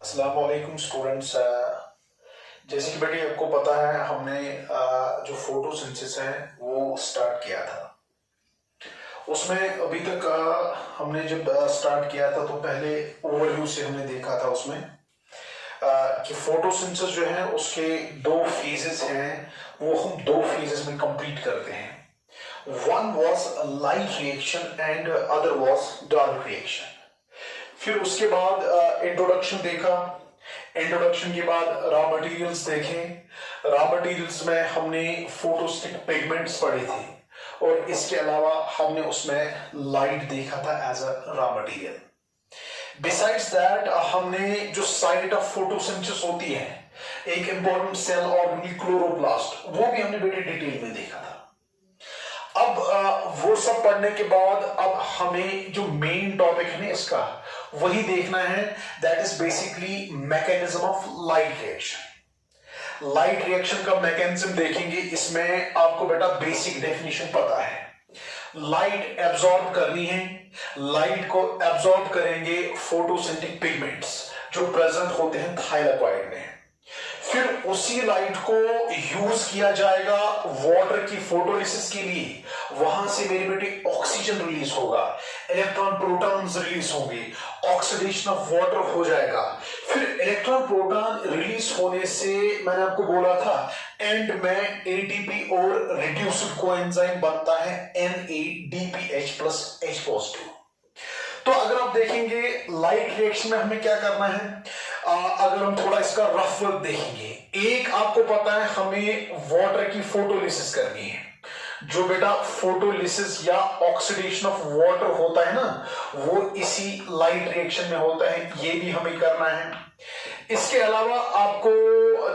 अस्सलाम वालेकुम स्टूडेंट्स। जैसे कि बेटी आपको पता है हमने जो फोटोसिंथेसिस है वो स्टार्ट किया था। उसमें अभी तक हमने जब स्टार्ट किया था तो पहले ओवरव्यू से हमने देखा था उसमें कि फोटोसिंथेसिस जो है उसके दो फेजेस हैं, वो हम दो फेजेस में कंप्लीट करते हैं। One was light reaction and other was dark reaction. फिर उसके बाद इंट्रोडक्शन देखा। इंट्रोडक्शन के बाद रॉ मटेरियल्स देखे। रॉ मटेरियल्स में हमने फोटोस्टिक पिगमेंट्स पढ़े थे और इसके अलावा हमने उसमें लाइट देखा था as a raw material. Besides that हमने जो साइट ऑफ फोटोसिंथेसिस होती है, एक इंपॉर्टेंट सेल ऑर्गेनेल क्लोरोप्लास्ट, वो भी हमने बेटे डिटेल में देखा था। अब वो सब पढ़ने के बाद अब हमें जो मेन टॉपिक है ना इसका वही देखना है, that is basically mechanism of light reaction. Light reaction का मैकेनिज्म देखेंगे। इसमें आपको बेटा बेसिक डेफिनेशन पता है, लाइट एब्जॉर्ब करनी है। लाइट को एब्जॉर्ब करेंगे फोटोसिंथेटिक पिगमेंट्स जो प्रेजेंट होते हैं थाइलाकोइड में। फिर उसी लाइट को यूज किया जाएगा वाटर की फोटोलिसिस के लिए। वहां से मेरे बेटे ऑक्सीजन रिलीज होगा, इलेक्ट्रॉन प्रोटॉन्स रिलीज होंगे, ऑक्सीडेशन ऑफ वाटर हो जाएगा। फिर इलेक्ट्रॉन प्रोटॉन रिलीज होने से मैंने आपको बोला था एंड में एटीपी और रिड्यूस्ड कोएंजाइम बनता है NADPH प्लस H पॉजिटिव। तो अगर आप देखेंगे लाइट रिएक्शन में हमें क्या करना है, अगर हम थोड़ा इसका रफ वर्क देखेंगे, एक आपको पता है हमें वाटर की फोटोलिसिस करनी है। जो बेटा फोटोलिसिस या ऑक्सीडेशन ऑफ वाटर होता है ना, वो इसी लाइट रिएक्शन में होता है, ये भी हमें करना है। इसके अलावा आपको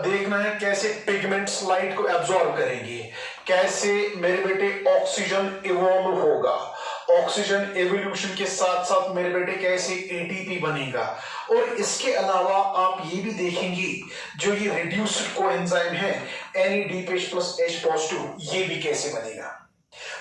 देखना है कैसे पिगमेंट्स लाइट को एब्जॉर्ब करेंगे, कैसे मेरे बेटे ऑक्सीजन इवॉल्व होगा, ऑक्सीजन एवोल्यूशन के साथ साथ मेरे बेटे कैसे एटीपी बनेगा। और इसके अलावा आप ये भी देखेंगे जो ये रिड्यूस्ड कोएंजाइम है NADPH प्लस H पॉजिटिव, ये भी कैसे बनेगा।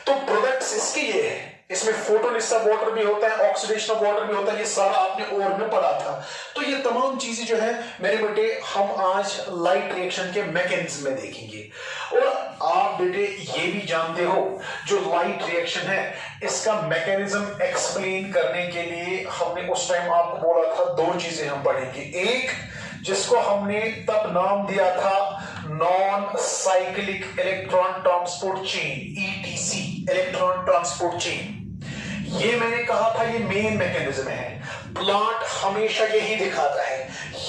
तो प्रोडक्ट्स इसके ये है, इसमें फोटोलिसिस ऑफ वाटर भी होता है, ऑक्सीडेशन ऑफ वाटर भी होता है, ये सारा आपने ओवर में पढ़ा था। तो ये तमाम चीजें जो है मेरे बेटे हम आज लाइट रिएक्शन के मैकेनिज्म में देखेंगे। और आप बेटे ये भी जानते हो जो लाइट रिएक्शन है इसका मैकेनिज्म एक्सप्लेन करने के लिए हमने उस टाइम आपको बोला था दो चीजें हम पढ़ेंगे। एक जिसको हमने तब नाम दिया था non cyclic electron transport chain, ETC, electron transport chain. ये मैंने कहा था ये मेन मैकेनिज्म है, प्लांट हमेशा यही दिखाता है,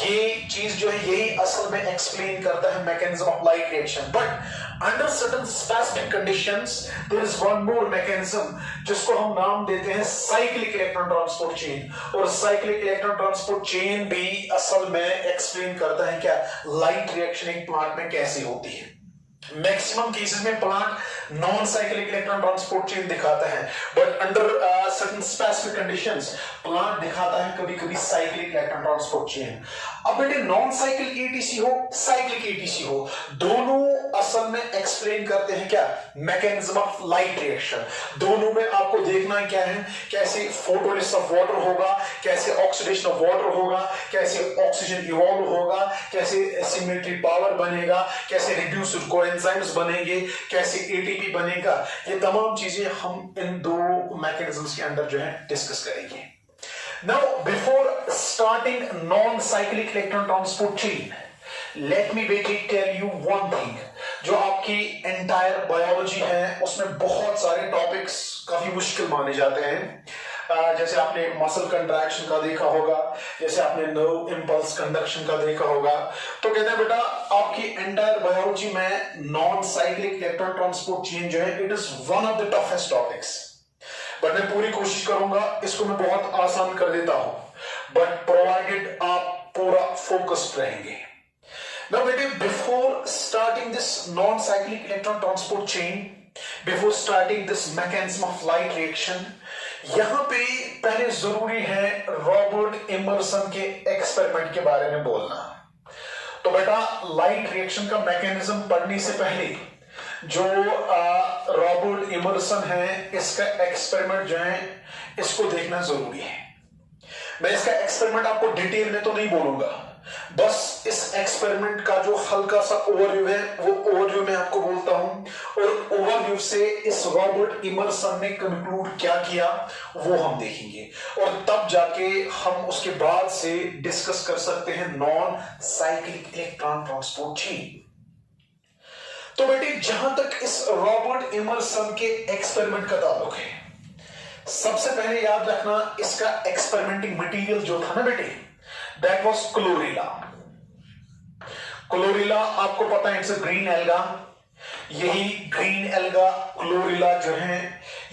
ये चीज जो है यही असल में एक्सप्लेन करता है mechanism of light reaction. But under certain specific conditions there is one more mechanism जिसको हम नाम देते हैं साइक्लिक इलेक्ट्रॉन ट्रांसपोर्ट चेन। और साइक्लिक इलेक्ट्रॉन ट्रांसपोर्ट चेन भी असल में एक्सप्लेन करता है क्या लाइट रिएक्शन एक प्लांट में कैसे होती है। मैक्सिमम केसेस में plant non cyclic electron transport chain दिखाता है, but under certain specific conditions plant दिखाता है कभी कभी साइक्लिक इलेक्ट्रॉन ट्रांसपोर्ट चेन। अब बेटे नॉन साइक्लिक ETC हो, साइक्लिक ETC हो, दोनों असल में एक्सप्लेन करते हैं क्या मैकेनिज्म ऑफ लाइट रिएक्शन। दोनों में आपको देखना क्या है, कैसे फोटोलिसिस ऑफ वाटर होगा, कैसे ऑक्सीडेशन ऑफ वाटर होगा, कैसे ऑक्सीजन इवॉल्व होगा, कैसे सिमेट्री पावर बनेगा, कैसे रिड्यूस्ड कोएंजाइम्स बनेंगे, कैसे ATP बनेगा। ये तमाम चीजें हम इन दो मैकेनिज्म्स के अंदर जो है डिस्कस करेंगे। Now before starting non-cyclic electron transport chain, let me basically tell you one thing, जो आपकी एंटायर बायोलॉजी है उसमें बहुत सारे टॉपिक्स काफी मुश्किल माने जाते हैं। जैसे आपने मसल कंट्रैक्शन का देखा होगा, जैसे आपने नर्व इंपल्स कंडक्शन का देखा होगा। तो कहते हैं बेटा आपकी एंटायर बायोलॉजी में non cyclic electron transport chain जो है it is one of the toughest topics. But मैं पूरी कोशिश करूंगा इसको मैं बहुत आसान कर देता हूं, बट प्रोवाइडेड आप पूरा फोकस्ड रहेंगे। Now, before starting this non-cyclic electron transport chain, before starting this mechanism of light reaction, यहां पे पहले जरूरी है रॉबर्ट इमर्सन के एक्सपेरिमेंट के बारे में बोलना। तो बेटा लाइट रिएक्शन का मैकेनिज्म पढ़ने से पहले जो रॉबर्ट इमर्सन है इसका एक्सपेरिमेंट जो है इसको देखना जरूरी है। मैं इसका एक्सपेरिमेंट आपको डिटेल में तो नहीं बोलूंगा, बस इस एक्सपेरिमेंट का जो हल्का सा ओवरव्यू है वो ओवरव्यू में आपको बोलता हूं, और ओवरव्यू से इस रॉबर्ट इमर्सन ने कंक्लूड क्या किया वो हम देखेंगे, और तब जाके हम उसके बाद से डिस्कस कर सकते हैं non cyclic electron transport chain. तो बेटे जहां तक इस रॉबर्ट इमर्सन के एक्सपेरिमेंट का ताल्लुक है, सबसे पहले याद रखना इसका एक्सपेरिमेंटिंग मटेरियल जो था ना बेटे, दैट वाज क्लोरेला। क्लोरेला आपको पता है इट्स अ ग्रीन एल्गा। यही ग्रीन एल्गा क्लोरेला जो है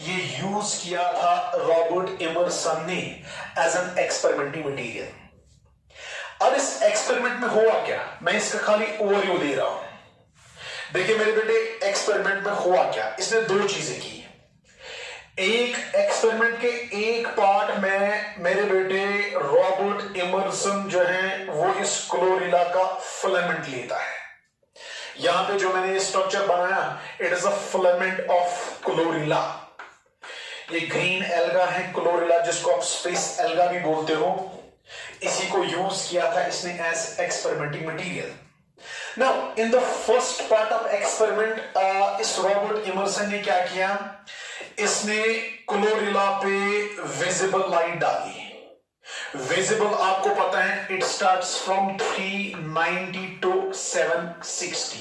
ये यूज किया था रॉबर्ट इमर्सन ने एज एन एक्सपेरिमेंटिंग मटेरियल। अब इस एक्सपेरिमेंट में हुआ क्या, मैं इसका खाली ओवरव्यू दे रहा हूं। देखिए मेरे बेटे एक्सपेरिमेंट में हुआ क्या, इसने दो चीजें की। एक एक्सपेरिमेंट के एक पार्ट में मेरे बेटे रॉबर्ट इमर्सन जो है वो इस क्लोरेला का फिलामेंट लेता है। यहां पे जो मैंने स्ट्रक्चर बनाया, it is a filament of chlorella. ये ग्रीन एल्गा है क्लोरेला, जिसको आप स्पेस एल्गा भी बोलते हो, इसी को यूज किया था इसने as experimenting material. Now in the first part of experiment इस रॉबर्ट इमर्सन ने क्या किया, इसने क्लोरेला पे विजिबल लाइट डाली। विजिबल आपको पता है it starts from 390 to 760।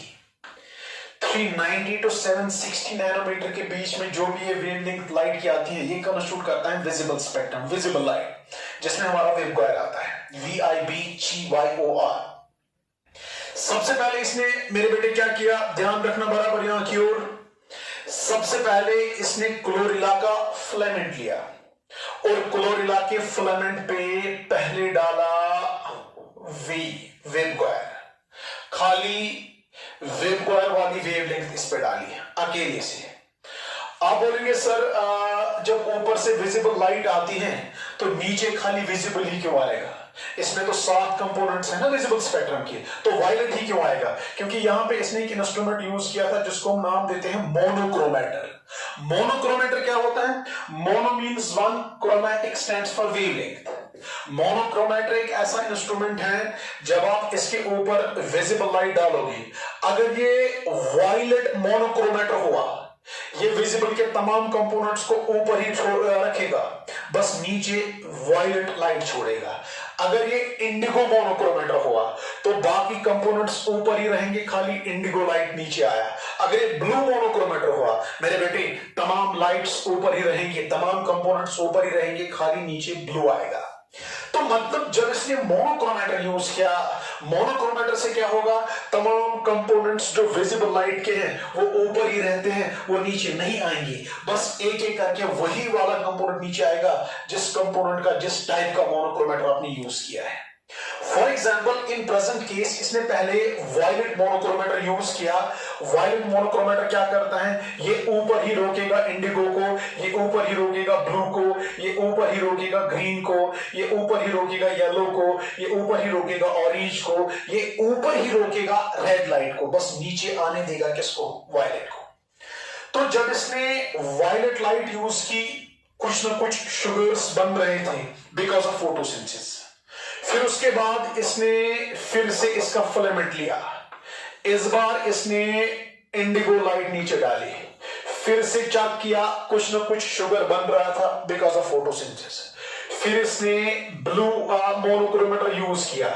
390 to 760 nanometer के बीच में जो भी ये वेवलेंथ लाइट की आती है, ये कंस्टिट्यूट करता है विजिबल स्पेक्ट्रम, विजिबल लाइट, जिसमें हमारा वेवगाइड आता है VIBGYOR। सबसे पहले इसने मेरे बेटे क्या किया, ध्यान रखना बराबर यहां की ओर। सबसे पहले इसने क्लोरेला का फिलामेंट लिया और क्लोरेला के फिलामेंट पे पहले डाला वेवगाइड, खाली वेवगाइड वाली वेवलेंथ इस पे डाली अकेले से। आप बोलेंगे सर जब ऊपर से विजिबल लाइट आती है तो नीचे खाली विजिबल ही क्यों आएगा, इसमें तो 7 कंपोनेंट्स हैं ना विजिबल स्पेक्ट्रम के, तो वायलेट ही क्यों आएगा? क्योंकि यहां पे इसने एक इंस्ट्रूमेंट यूज किया था जिसको हम नाम देते हैं मोनोक्रोमेटर। मोनोक्रोमेटर क्या होता है? Mono means one, chromatic stands for wavelength. Monochromator एक ऐसा इंस्ट्रूमेंट है, जब आप इसके ऊपर विजिबल लाइट डालोगे, अगर ये वायलेट मोनोक्रोमेटर हुआ, ये विजिबल के तमाम कंपोनेंट्स को ऊपर ही रखेगा, बस नीचे वायलेट लाइट छोड़ेगा। अगर ये इंडिगो मोनोक्रोमेटर हुआ तो बाकी कंपोनेंट्स ऊपर ही रहेंगे, खाली इंडिगो लाइट नीचे आया। अगर ये ब्लू मोनोक्रोमेटर हुआ मेरे बेटे, तमाम लाइट्स ऊपर ही रहेंगे, तमाम कंपोनेंट्स ऊपर ही रहेंगे, खाली नीचे ब्लू आएगा। तो मतलब जब इसने मोनोक्रोमेटर यूज किया, मोनोक्रोमेटर से क्या होगा, तमाम कंपोनेंट्स जो विजिबल लाइट के हैं वो ऊपर ही रहते हैं, वो नीचे नहीं आएंगे, बस एक एक करके वही वाला कंपोनेंट नीचे आएगा जिस कंपोनेंट का, जिस टाइप का मोनोक्रोमेटर आपने यूज किया है। For example in present case इसने पहले वायलेट मोनोक्रोमेटर यूज किया। वायलेट मोनोक्रोमेटर क्या करता है, ये ऊपर ही रोकेगा इंडिगो को, ये ऊपर ही रोकेगा ब्लू को, ये ऊपर ही रोकेगा ग्रीन को, ये ऊपर ही रोकेगा येलो को, ये ऊपर ही रोकेगा ऑरेंज को, ये ऊपर ही रोकेगा रेड लाइट को, बस नीचे आने देगा किसको, वायलेट को। तो जब इसने वायलेट लाइट यूज की, कुछ ना कुछ शुगर्स बन रहे थे बिकॉज ऑफ फोटोसिंथेसिस। फिर उसके बाद इसने फिर से इसका फिलामेंट लिया, इस बार इसने इंडिगो लाइट नीचे डाली, फिर से चेक किया, कुछ ना कुछ शुगर बन रहा था बिकॉज ऑफ फोटोसिंथेसिस। फिर इसने ब्लू मोनोक्रोमेटर यूज किया,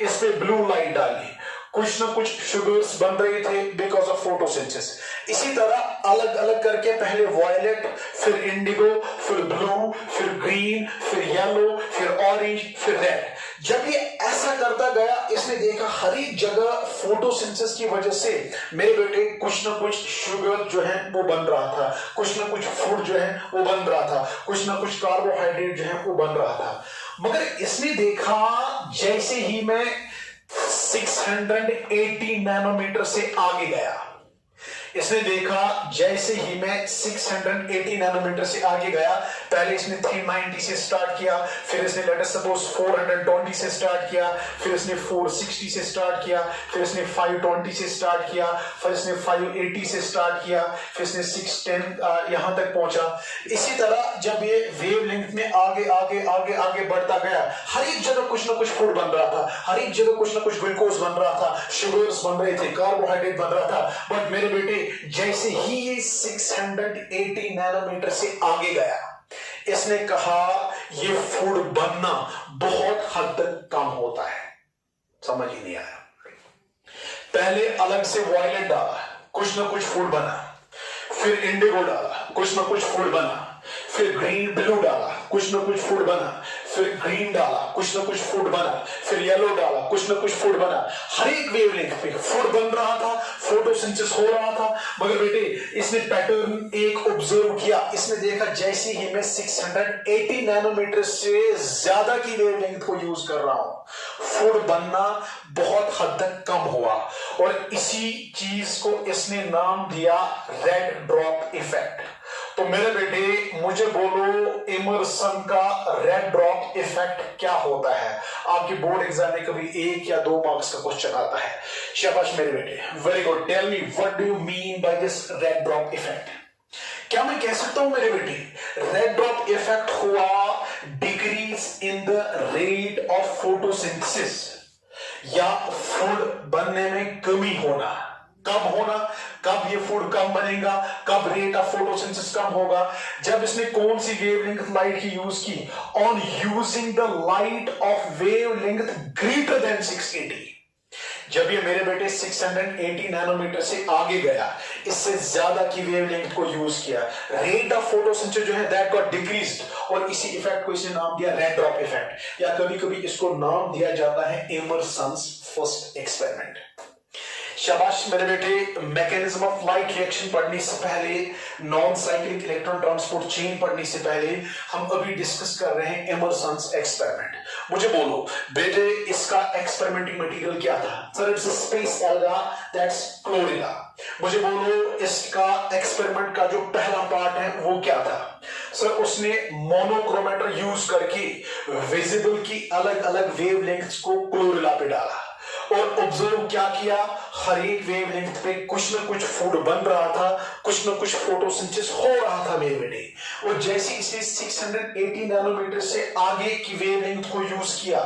इस पे ब्लू लाइट डाली, कुछ ना कुछ शुगर्स बन रहे थे बिकॉज ऑफ फोटोसिंथेसिस। इसी तरह अलग अलग करके पहले वायलेट, फिर इंडिगो, फिर ब्लू, फिर ग्रीन, फिर येलो, फिर ऑरेंज, फिर रेड। जब ये ऐसा करता गया, इसने देखा हर एक जगह फोटोसिंथेसिस की वजह से मेरे बेटे कुछ ना कुछ शुगर जो है वो बन रहा था, कुछ ना कुछ फूड जो है वो बन रहा था, कुछ ना कुछ कार्बोहाइड्रेट जो है वो बन रहा था। मगर इसने देखा जैसे ही मैं 680 नैनोमीटर से आगे गया, इसने देखा जैसे ही मैं 680 नैनोमीटर से आगे गया, पहले इसने 390 से स्टार्ट किया, फिर इसने लेट अस सपोज 420 से स्टार्ट किया, फिर इसने 460 से स्टार्ट किया, फिर इसने 520 से स्टार्ट किया, फिर इसने 580 से स्टार्ट किया, फिर इसने 610 यहां तक पहुंचा। इसी तरह जब ये वेवलेंथ में आगे आगे आगे आगे बढ़ता गया, हर एक जगह कुछ ना कुछ फूड बन रहा था, हर एक जगह कुछ ना कुछ ग्लूकोज बन रहा था, शुगर्स बन रहे थे, कार्बोहाइड्रेट बन रहा था। बट मेरे बेटे जैसे ही ये 680 नैनोमीटर से आगे गया, इसने कहा ये फूड बनना बहुत हद तक कम होता है। समझ ही नहीं आया। पहले अलग से वायलेट डाला, कुछ ना कुछ फूड बना, फिर इंडिगो डाला, कुछ ना कुछ फूड बना, फिर ग्रीन ब्लू डाला, कुछ ना कुछ फूड बना, फिर ग्रीन डाला, कुछ ना कुछ फूड बना, फिर येलो डाला, कुछ ना कुछ फूड बना। हर एक वेवलेंथ पे फूड बन रहा था, फोटोसिंथेसिस हो रहा था। मगर बेटे इसने पैटर्न एक ऑब्जर्व किया, इसने देखा जैसे ही मैं 680 नैनोमीटर से ज्यादा की वेवलेंथ को यूज कर रहा हूं, फूड बनना बहुत हद तक कम हुआ। और इसी चीज को इसने नाम दिया रेड ड्रॉप इफेक्ट। तो मेरे बेटे मुझे बोलो इमर्सन का रेड ड्रॉप इफेक्ट क्या होता है? आपके बोर्ड एग्जाम में कभी 1 या 2 मार्क्स का क्वेश्चन आता है। शाबाश मेरे बेटे, very good. Tell me what do you mean by this red drop effect? क्या मैं कह सकता हूं मेरे बेटे रेड ड्रॉप इफेक्ट हुआ decrease in the rate of photosynthesis, या फूड बनने में कमी होना? कब होना? कब ये फूड कम बनेगा? कब रेट ऑफ फोटोसिंथेसिस कम होगा? जब इसने कौन सी वेवलेंथ लाइट की यूज की? On using the light of wavelength greater than 680। जब ये मेरे बेटे 680 नैनोमीटर से आगे गया, इससे ज्यादा की वेवलेंथ को यूज किया, रेट ऑफ फोटोसिंथेसिस जो है दैट गॉट डिक्रीज्ड, और इसी इफेक्ट को इसने नाम दिया रेड ड्रॉप इफेक्ट, या कभी कभी इसको नाम दिया जाता है इमर्सन्स फर्स्ट एक्सपेरिमेंट। शाबाश मेरे बेटे। मैकेनिज्म ऑफ लाइट रिएक्शन पढ़ने से पहले, non cyclic electron transport chain पढ़ने से पहले, हम अभी डिस्कस कर रहे हैं इमर्सन्स एक्सपेरिमेंट। मुझे बोलो बेटे इसका एक्सपेरिमेंटिंग मटेरियल क्या था? Sir it's space algae, that's chlorella. मुझे बोलो इसका एक्सपेरिमेंट का जो पहला पार्ट है वो क्या था? सर उसने मोनोक्रोमेटर यूज करके विजिबल की अलग अलग वेवलेंथ्स को क्लोरीला पे डाला और ऑब्जर्व क्या किया, हर एक वेवलेंथ पे कुछ ना कुछ फूड बन रहा था, कुछ ना कुछ फोटोसिंथेसिस हो रहा था मेरे बेटे। और जैसे इसने 680 नैनोमीटर से आगे की वेवलेंथ को यूज किया,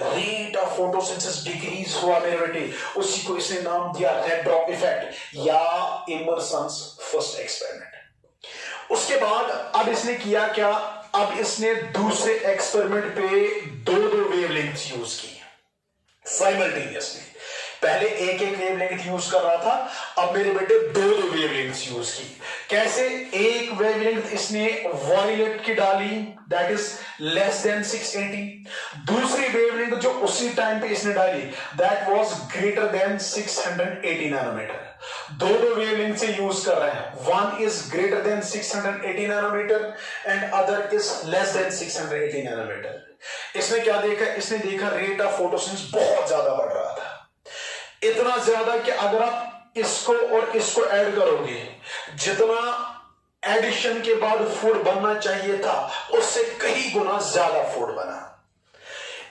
रेट ऑफ फोटोसिंथेसिस डिक्रीज हुआ मेरे बेटे। उसी को इसने नाम दिया रेड ड्रॉप इफेक्ट या इमर्सन्स फर्स्ट एक्सपेरिमेंट। उसके बाद अब इसने किया क्या? अब इसने दूसरे एक्सपेरिमेंट पे दो वेवलेंथ्स यूज की साइमल्टेनियसली। पहले एक वेवलेंथ यूज कर रहा था, अब मेरे बेटे दो वेवलेंथ्स यूज की। कैसे? एक वेवलेंथ इसने वायलेट की डाली, दैट इज लेस देन 680। दूसरी वेवलेंथ जो उसी टाइम पे इसने डाली, that was greater than 680 nanometer. दो वेवलेंथ से यूज कर रहे हैं, one is greater than 680 nanometer and other is less than 680 nanometer. इसने क्या देखा? इसने देखा रेट ऑफ फोटोसिंथेसिस बहुत ज्यादा बढ़ रहा था, इतना ज्यादा कि अगर आप इसको और इसको ऐड करोगे, जितना एडिशन के बाद फूड बनना चाहिए था उससे कई गुना ज्यादा फूड बना।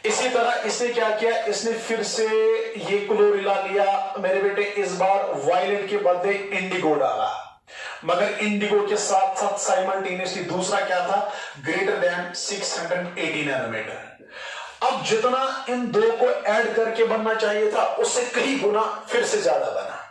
इसी तरह इसने क्या किया? इसने फिर से ये क्लोरीला लिया मेरे बेटे, इस बार वायलेट के बदले इंडिगो डाला, मगर इंडिगो के साथ साथ साइमल्टेनियसली दूसरा क्या था? Greater than 680 nanometer. अब जितना इन दो को ऐड करके बनना चाहिए था उससे कई गुना फिर से ज्यादा बना।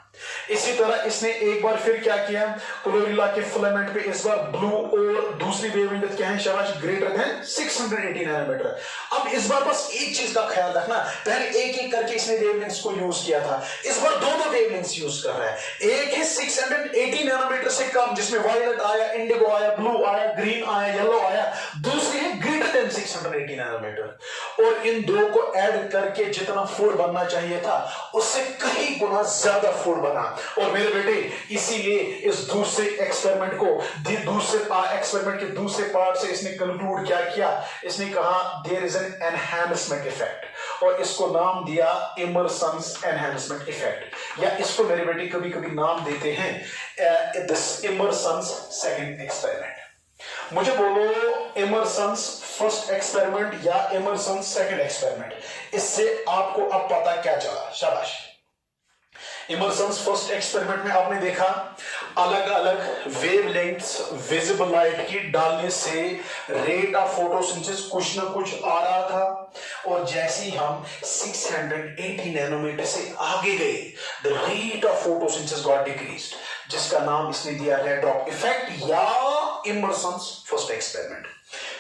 इसी तरह इसने एक बार फिर क्या किया? क्लोरीला के फिलामेंट पे इस बार ब्लू और दूसरी वेवलेंथ क्या है? शाबाश, ग्रेटर देन 680 नैनोमीटर। अब इस बार बस एक चीज का ख्याल रखना, पहले एक एक करके इसने वेवलेंथ्स को यूज किया था, इस बार दोनों वेवलेंथ्स यूज कर रहा है। एक है 680 नैनोमीटर से कम, जिसमें वायलेट आया, इंडिगो आया, ब्लू आया, ग्रीन आया, येलो आया। दूसरी है ग्रेटर देन 680 नैनोमीटर, और इन दो को ऐड करके जितना फूड बनना चाहिए था उससे कहीं गुना ज्यादा फूड बना। और मेरे बेटे इसीलिए इस दूसरे एक्सपेरिमेंट को एक्सपेरिमेंट के दूसरे पार्ट से इसने कंक्लूड क्या किया, इसने कहा there is an enhancement effect, और इसको नाम दिया इमर्सन्स एनहांसमेंट इफेक्ट, या इसको मेरे बेटे कभी कभी नाम देते हैं दिस इमर्सन्स सेकंड एक्सपेरिमेंट। मुझे बोलो इमर्सन्स फर्स्ट एक्सपेरिमेंट या इमर्सन्स सेकंड एक्सपेरिमेंट, इससे आपको अब पता क्या चला? शाबाश। इमर्सन्स फर्स्ट एक्सपेरिमेंट में आपने देखा अलग अलग वेवलेंथ्स विजिबल लाइट की डालने से रेट ऑफ फोटोसिंथेसिस कुछ ना कुछ आ रहा था, और जैसे ही हम 680 नैनोमीटर से आगे गए the rate of photosynthesis got decreased, जिसका नाम इसने दिया रेड ड्रॉप इफेक्ट या इमर्सन्स फर्स्ट एक्सपेरिमेंट।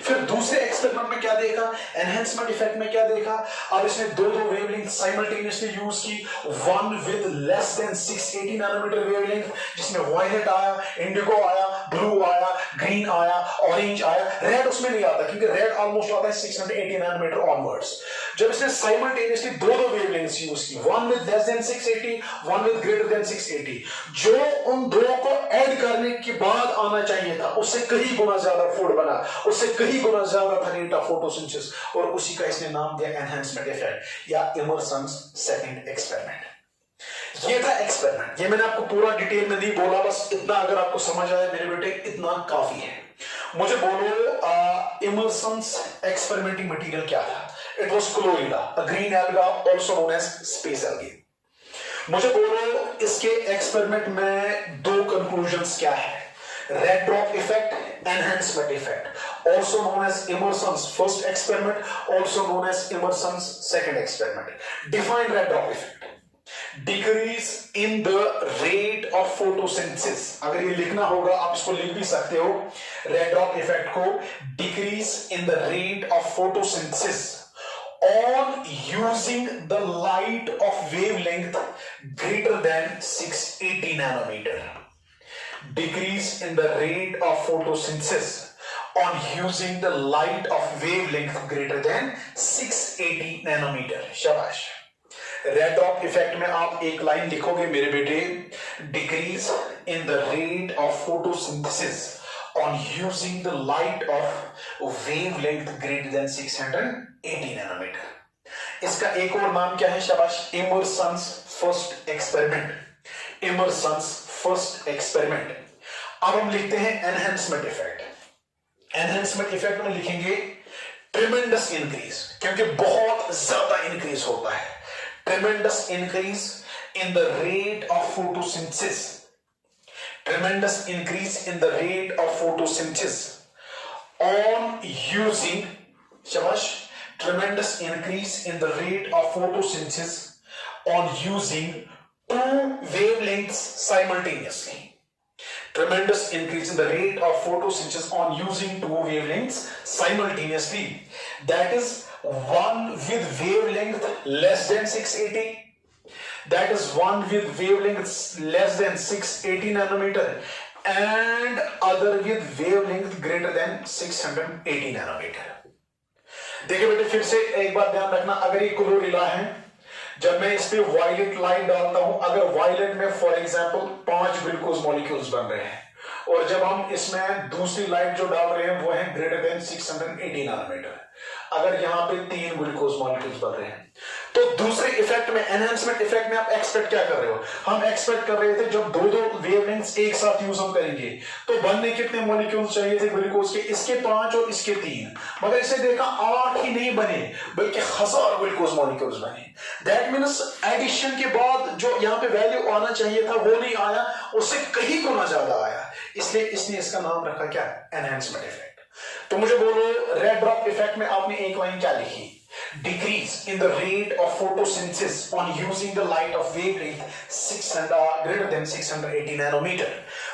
फिर दूसरे एक्सपेरिमेंट में क्या देखा, एनहांसमेंट इफेक्ट में क्या देखा, अब इसने दो वेवलेंथ साइमल्टेनियसली यूज की, one with less than 680 nanometer wavelength जिसमें वायलेट आया, इंडिगो आया, ब्लू आया, ग्रीन आया, ऑरेंज आया, रेड उसमें नहीं आता क्योंकि रेड ऑलमोस्ट आता है 680 नैनोमीटर ऑनवर्ड्स। जब इसने साइमल्टेनियसली दो वेवलेंथ्स यूज की, one with less than 680, one with greater than 680, जो उन दो को ऐड करने के बाद आना चाहिए था उससे कहीं गुना ज्यादा फूड बना, उससे कहीं गुना ज्यादा था रेट ऑफ फोटोसिंथेसिस, और उसी का इसने नाम दिया एनहांसमेंट इफेक्ट या इमर्सन्स सेकंड एक्सपेरिमेंट। ये था एक्सपेरिमेंट, ये मैंने आपको पूरा डिटेल में नहीं बोला, बस इतना अगर आपको समझ आया मेरे बेटे इतना काफी है। मुझे बोलो इमर्सन्स एक्सपेरिमेंटिंग मटेरियल क्या था? It was chlorella, a green alga also known as space algae. मुझे बोलो इसके एक्सपेरिमेंट में दो कंक्लूजन्स क्या है? Red drop effect, enhancement effect, also known as Emerson's first experiment, also known as Emerson's second experiment. Define red drop effect. Decrease in the rate of photosynthesis. अगर ये लिखना होगा आप इसको लिख भी सकते हो, रेड ड्रॉप इफेक्ट को decrease in the rate of photosynthesis on using the light of wavelength greater than 680 nanometer. Decrease in the rate of photosynthesis on using the light of wavelength greater than 680 nanometer. शाबाश। Red drop effect में आप एक line लिखोगे मेरे बेटे, decrease in the rate of photosynthesis on using the light of wavelength greater than 680 nanometer. इसका एक और नाम क्या है? शाबाश, Emerson's first experiment. Emerson's first experiment. अब हम लिखते हैं एनहांसमेंट इफेक्ट। एनहांसमेंट इफेक्ट में लिखेंगे ट्रिमेंडस इंक्रीज, क्योंकि बहुत ज्यादा इंक्रीज होता है। Tremendous increase in the rate of photosynthesis, tremendous increase in the rate of photosynthesis on using, shabash, tremendous increase in the rate of photosynthesis on using two wavelengths simultaneously. Tremendous increase in the rate of photosynthesis on using two wavelengths simultaneously. That is one with wavelength less than 680. That is one with wavelength less than 680 nanometer and other with wavelength greater than 680 nanometer. देखिए बेटे फिर से एक बात ध्यान रखना, अगर ये क्लोरेला है, जब मैं इस पे वायलेट लाइट डालता हूं, अगर वायलेट में फॉर एग्जांपल 5 ग्लूकोज मॉलिक्यूल्स बन रहे हैं, और जब हम इसमें दूसरी लाइट जो डाल रहे हैं वो है ग्रेटर देन 680 नैनोमीटर, अगर यहां पे 3 ग्लूकोज मॉलिक्यूल्स बन रहे हैं, तो दूसरे इफेक्ट में, एनहांसमेंट इफेक्ट में आप एक्सपेक्ट क्या कर रहे हो? हम एक्सपेक्ट कर रहे थे जब दो वेवलेंथ्स एक साथ यूज हम करेंगे तो बनने कितने मॉलिक्यूल्स चाहिए थे ग्लूकोज के? इसके 5 और इसके 3, मगर इसे देखा 8 ही नहीं बने बल्कि 1000 ग्लूकोज मॉलिक्यूल्स बने। दैट मींस एडिशन के बाद जो यहां पे वैल्यू आना चाहिए था वो नहीं आया, उससे कहीं गुना ज्यादा आया, इसलिए इसने इसका नाम रखा क्या? Enhancement effect. तो मुझे बोलो रेड ड्रॉप इफेक्ट में आपने एक लाइन क्या लिखी? Decrease in the rate of photosynthesis on using the light of wavelength greater than 680 nanometer.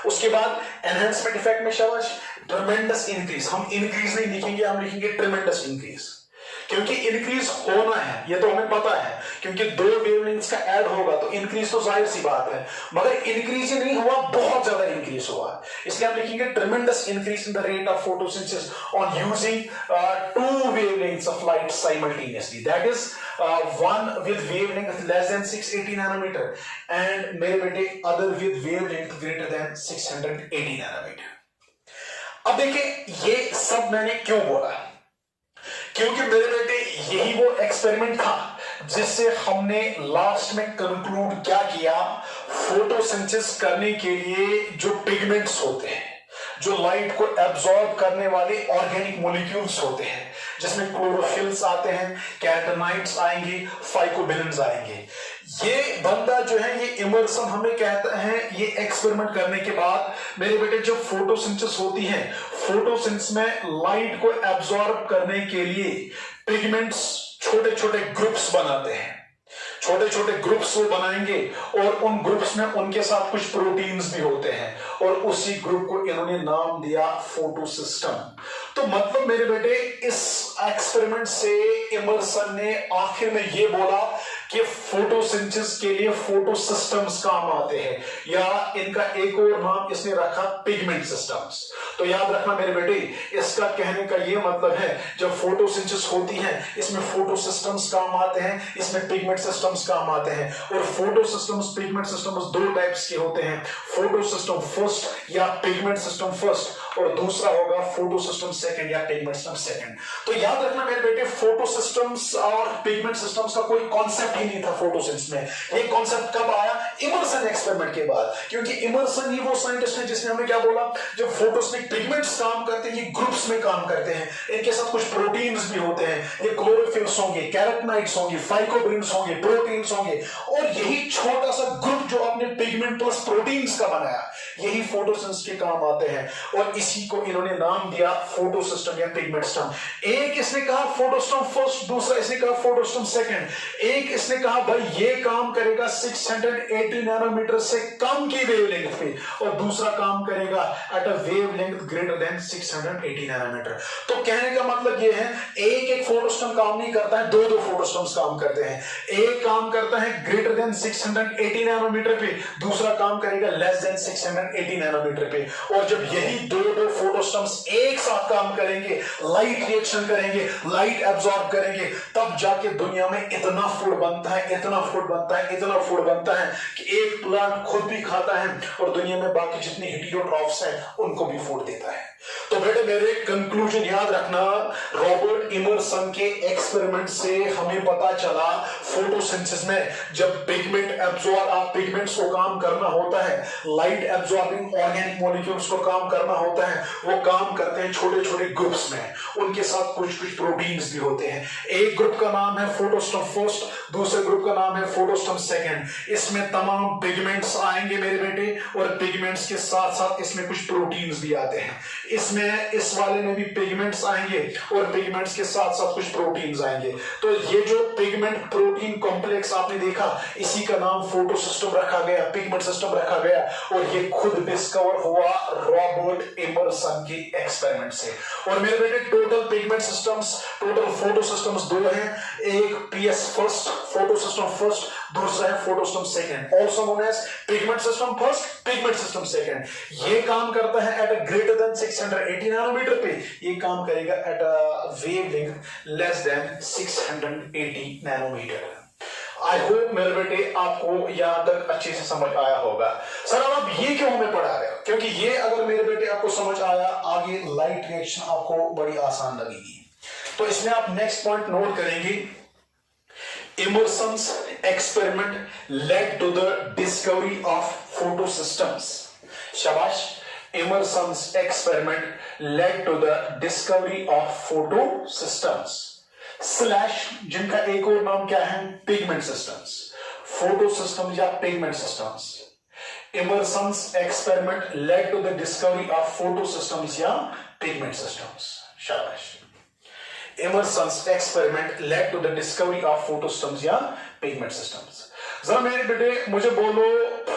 उसके बाद enhancement effect में शाबाश ट्रेमेंडस इंक्रीज, हम इंक्रीज नहीं लिखेंगे, हम लिखेंगे ट्रेमेंडस इंक्रीज, क्योंकि इंक्रीज होना है ये तो हमें पता है, क्योंकि दो वेवलेंथ्स का ऐड होगा तो इंक्रीज तो जाहिर सी बात है, मगर इंक्रीज ही नहीं हुआ, बहुत ज्यादा इंक्रीज हुआ। इसलिए हम लिखेंगे tremendous increase in the rate of photosynthesis on using two wavelengths of light simultaneously, that is one with wavelength less than 680 nanometer and मेरे बेटे other with wavelength greater than 680 nanometer. अब देखिए ये सब मैंने क्यों बोला, क्योंकि मेरे बेटे यही वो एक्सपेरिमेंट था जिससे हमने लास्ट में कंक्लूड क्या किया, फोटोसिंथेसिस करने के लिए जो पिगमेंट्स होते हैं, जो लाइट को एब्जॉर्ब करने वाले ऑर्गेनिक मॉलिक्यूल्स होते हैं, जिसमें क्लोरोफिल्स आते हैं, कैटनाइड्स आएंगे, फाइकोबिलेंस आएंगे। ये बंदा जो है, ये इमर्सन हमें कहता है, ये एक्सपेरिमेंट करने के बाद मेरे बेटे जब फोटोसिंथेसिस होती है, फोटोसिंथेसिस में लाइट को एब्जॉर्ब करने के लिए पिगमेंट्स छोटे छोटे ग्रुप्स बनाते हैं, छोटे छोटे ग्रुप्स वो बनाएंगे और उन ग्रुप्स में उनके साथ कुछ प्रोटीन्स भी होते हैं और उसी ग्रुप को इन्होंने नाम दिया फोटोसिस्टम। तो मतलब मेरे बेटे इस एक्सपेरिमेंट से इमर्सन ने आखिर में ये बोला कि फोटोसिंथेसिस के लिए फोटोसिस्टम्स काम आते हैं, या इनका एक और नाम इसने रखा पिगमेंट सिस्टम्स। तो याद रखना मेरे बेटे, इसका कहने का ये मतलब है जब फोटोसिंथेसिस होती है इसमें फोटोसिस्टम्स काम आते हैं, इसमें पिगमेंट सिस्टम्स काम आते हैं। और फोटोसिस्टम्स पिगमेंट सिस्टम्स दो टाइप्स के होते हैं, फोटोसिस्टम फर्स्ट या पिगमेंट सिस्टम फर्स्ट, और दूसरा होगा फोटोसिस्टम सेकंड या पिगमेंट सिस्टम सेकंड। तो याद रखना मेरे बेटे, फोटोसिस्टम्स और पिगमेंट सिस्टम्स का कोई कॉन्सेप्ट ही नहीं था फोटोसिंथेसिस में। ये कॉन्सेप्ट कब आया? इमर्सन एक्सपेरिमेंट के बाद, क्योंकि इमर्सन ही वो साइंटिस्ट है जिसने हमें क्या बोला, जब फोटोस में पिगमेंट्स काम करते हैं, ये ग्रुप्स में काम करते हैं, इनके साथ कुछ प्रोटीन्स भी होते हैं, ये क्लोरोफिल्स होंगे, कैरोटीनॉइड्स होंगे, फाइकोबिलेंस होंगे, प्रोटीन्स होंगे, और यही छोटा सा ग्रुप जो आपने पिगमेंट प्लस प्रोटीन्स का बनाया, यही फोटोसिंथेसिस के काम आते हैं। और इसी को इन्होंने नाम दिया फोटोसिस्टम या पिगमेंट सिस्टम। एक इसने कहा फोटोसिस्टम फर्स्ट, दूसरा इसने कहा फोटोसिस्टम सेकंड। एक इसने कहा भाई ये काम करेगा 680 नैनोमीटर से कम की वेवलेंथ पे, और दूसरा काम करेगा at a wavelength greater than 680 nanometer. तो कहने का मतलब ये है, एक एक फोटोसिस्टम काम नहीं करता है, दो दो फोटोसिस्टम्स काम करते हैं। एक काम करता है ग्रेटर देन 680 नैनोमीटर पे, दूसरा काम करेगा लेस देन 680 नैनोमीटर पे। और जब यही दो दो फोटोसिस्टम्स एक साथ काम करेंगे, लाइट रिएक्शन करेंगे, लाइट एब्जॉर्ब करेंगे, तब जाके दुनिया में इतना फूड बनता है, इतना फूड बनता है, इतना फूड बनता है कि एक प्लांट खुद भी खाता है और दुनिया में बाकी जितने हेटेरोट्रॉफ्स हैं उनको भी फूड देता है। तो बेटे मेरे कंक्लूजन याद रखना, रॉबर्ट इमर्सन के एक्सपेरिमेंट से हमें पता चला फोटोसिंथेसिस में जब पिगमेंट्स को काम करना होता है, लाइट एब्जॉर्बिंग ऑर्गेनिक मॉलिक्यूल्स को काम करना होता है, वो काम करते हैं छोटे छोटे ग्रुप्स में, उनके साथ कुछ कुछ प्रोटीन्स भी होते हैं। एक ग्रुप का नाम है फोटोसिस्टम फर्स्ट, दूसरे ग्रुप का नाम है फोटोसिस्टम सेकंड। इसमें तमाम पिगमेंट्स आएंगे मेरे बेटे, और पिगमेंट्स के साथ साथ इसमें कुछ प्रोटीन्स भी आते हैं। इसमें इस वाले में भी पिगमेंट्स आएंगे और पिगमेंट्स के साथ साथ कुछ प्रोटीन्स आएंगे। तो ये जो पिगमेंट प्रोटीन कॉम्प्लेक्स आपने देखा, इसी का नाम फोटोसिस्टम रखा गया, पिगमेंट सिस्टम रखा गया, और ये खुद डिस्कवर हुआ रॉबर्ट इमर्सन की एक्सपेरिमेंट से। और मेरे बेटे total pigment systems, total photosystems दो हैं, एक पीएस फर्स्ट फोटोसिस्टम फर्स्ट, दूसरा है photosystem second, also known as pigment system first, pigment system second. ये काम करता है at a greater than 680 nanometer पे, ये काम करेगा at a wavelength less than 680 nanometer. I hope मेरे बेटे आपको यहां तक अच्छे से समझ आया होगा। सर अब आप ये क्यों हमें पढ़ा रहे हो? क्योंकि ये अगर मेरे बेटे आपको समझ आया, आगे लाइट रिएक्शन आपको बड़ी आसान लगेगी। तो इसमें आप नेक्स्ट पॉइंट नोट करेंगे, Emerson's experiment led to the discovery of photosystems. शाबाश, Emerson's experiment led to the discovery of photosystems slash, जिनका एक और नाम क्या है, पिगमेंट सिस्टम्स, फोटोसिस्टम्स या pigment systems. Emerson's experiment led to the discovery of photosystems या पिगमेंट सिस्टम्स। शाबाश, Emerson's experiment led to the discovery of photosystems या पिगमेंट सिस्टम्स। जरा मेरे बेटे मुझे बोलो,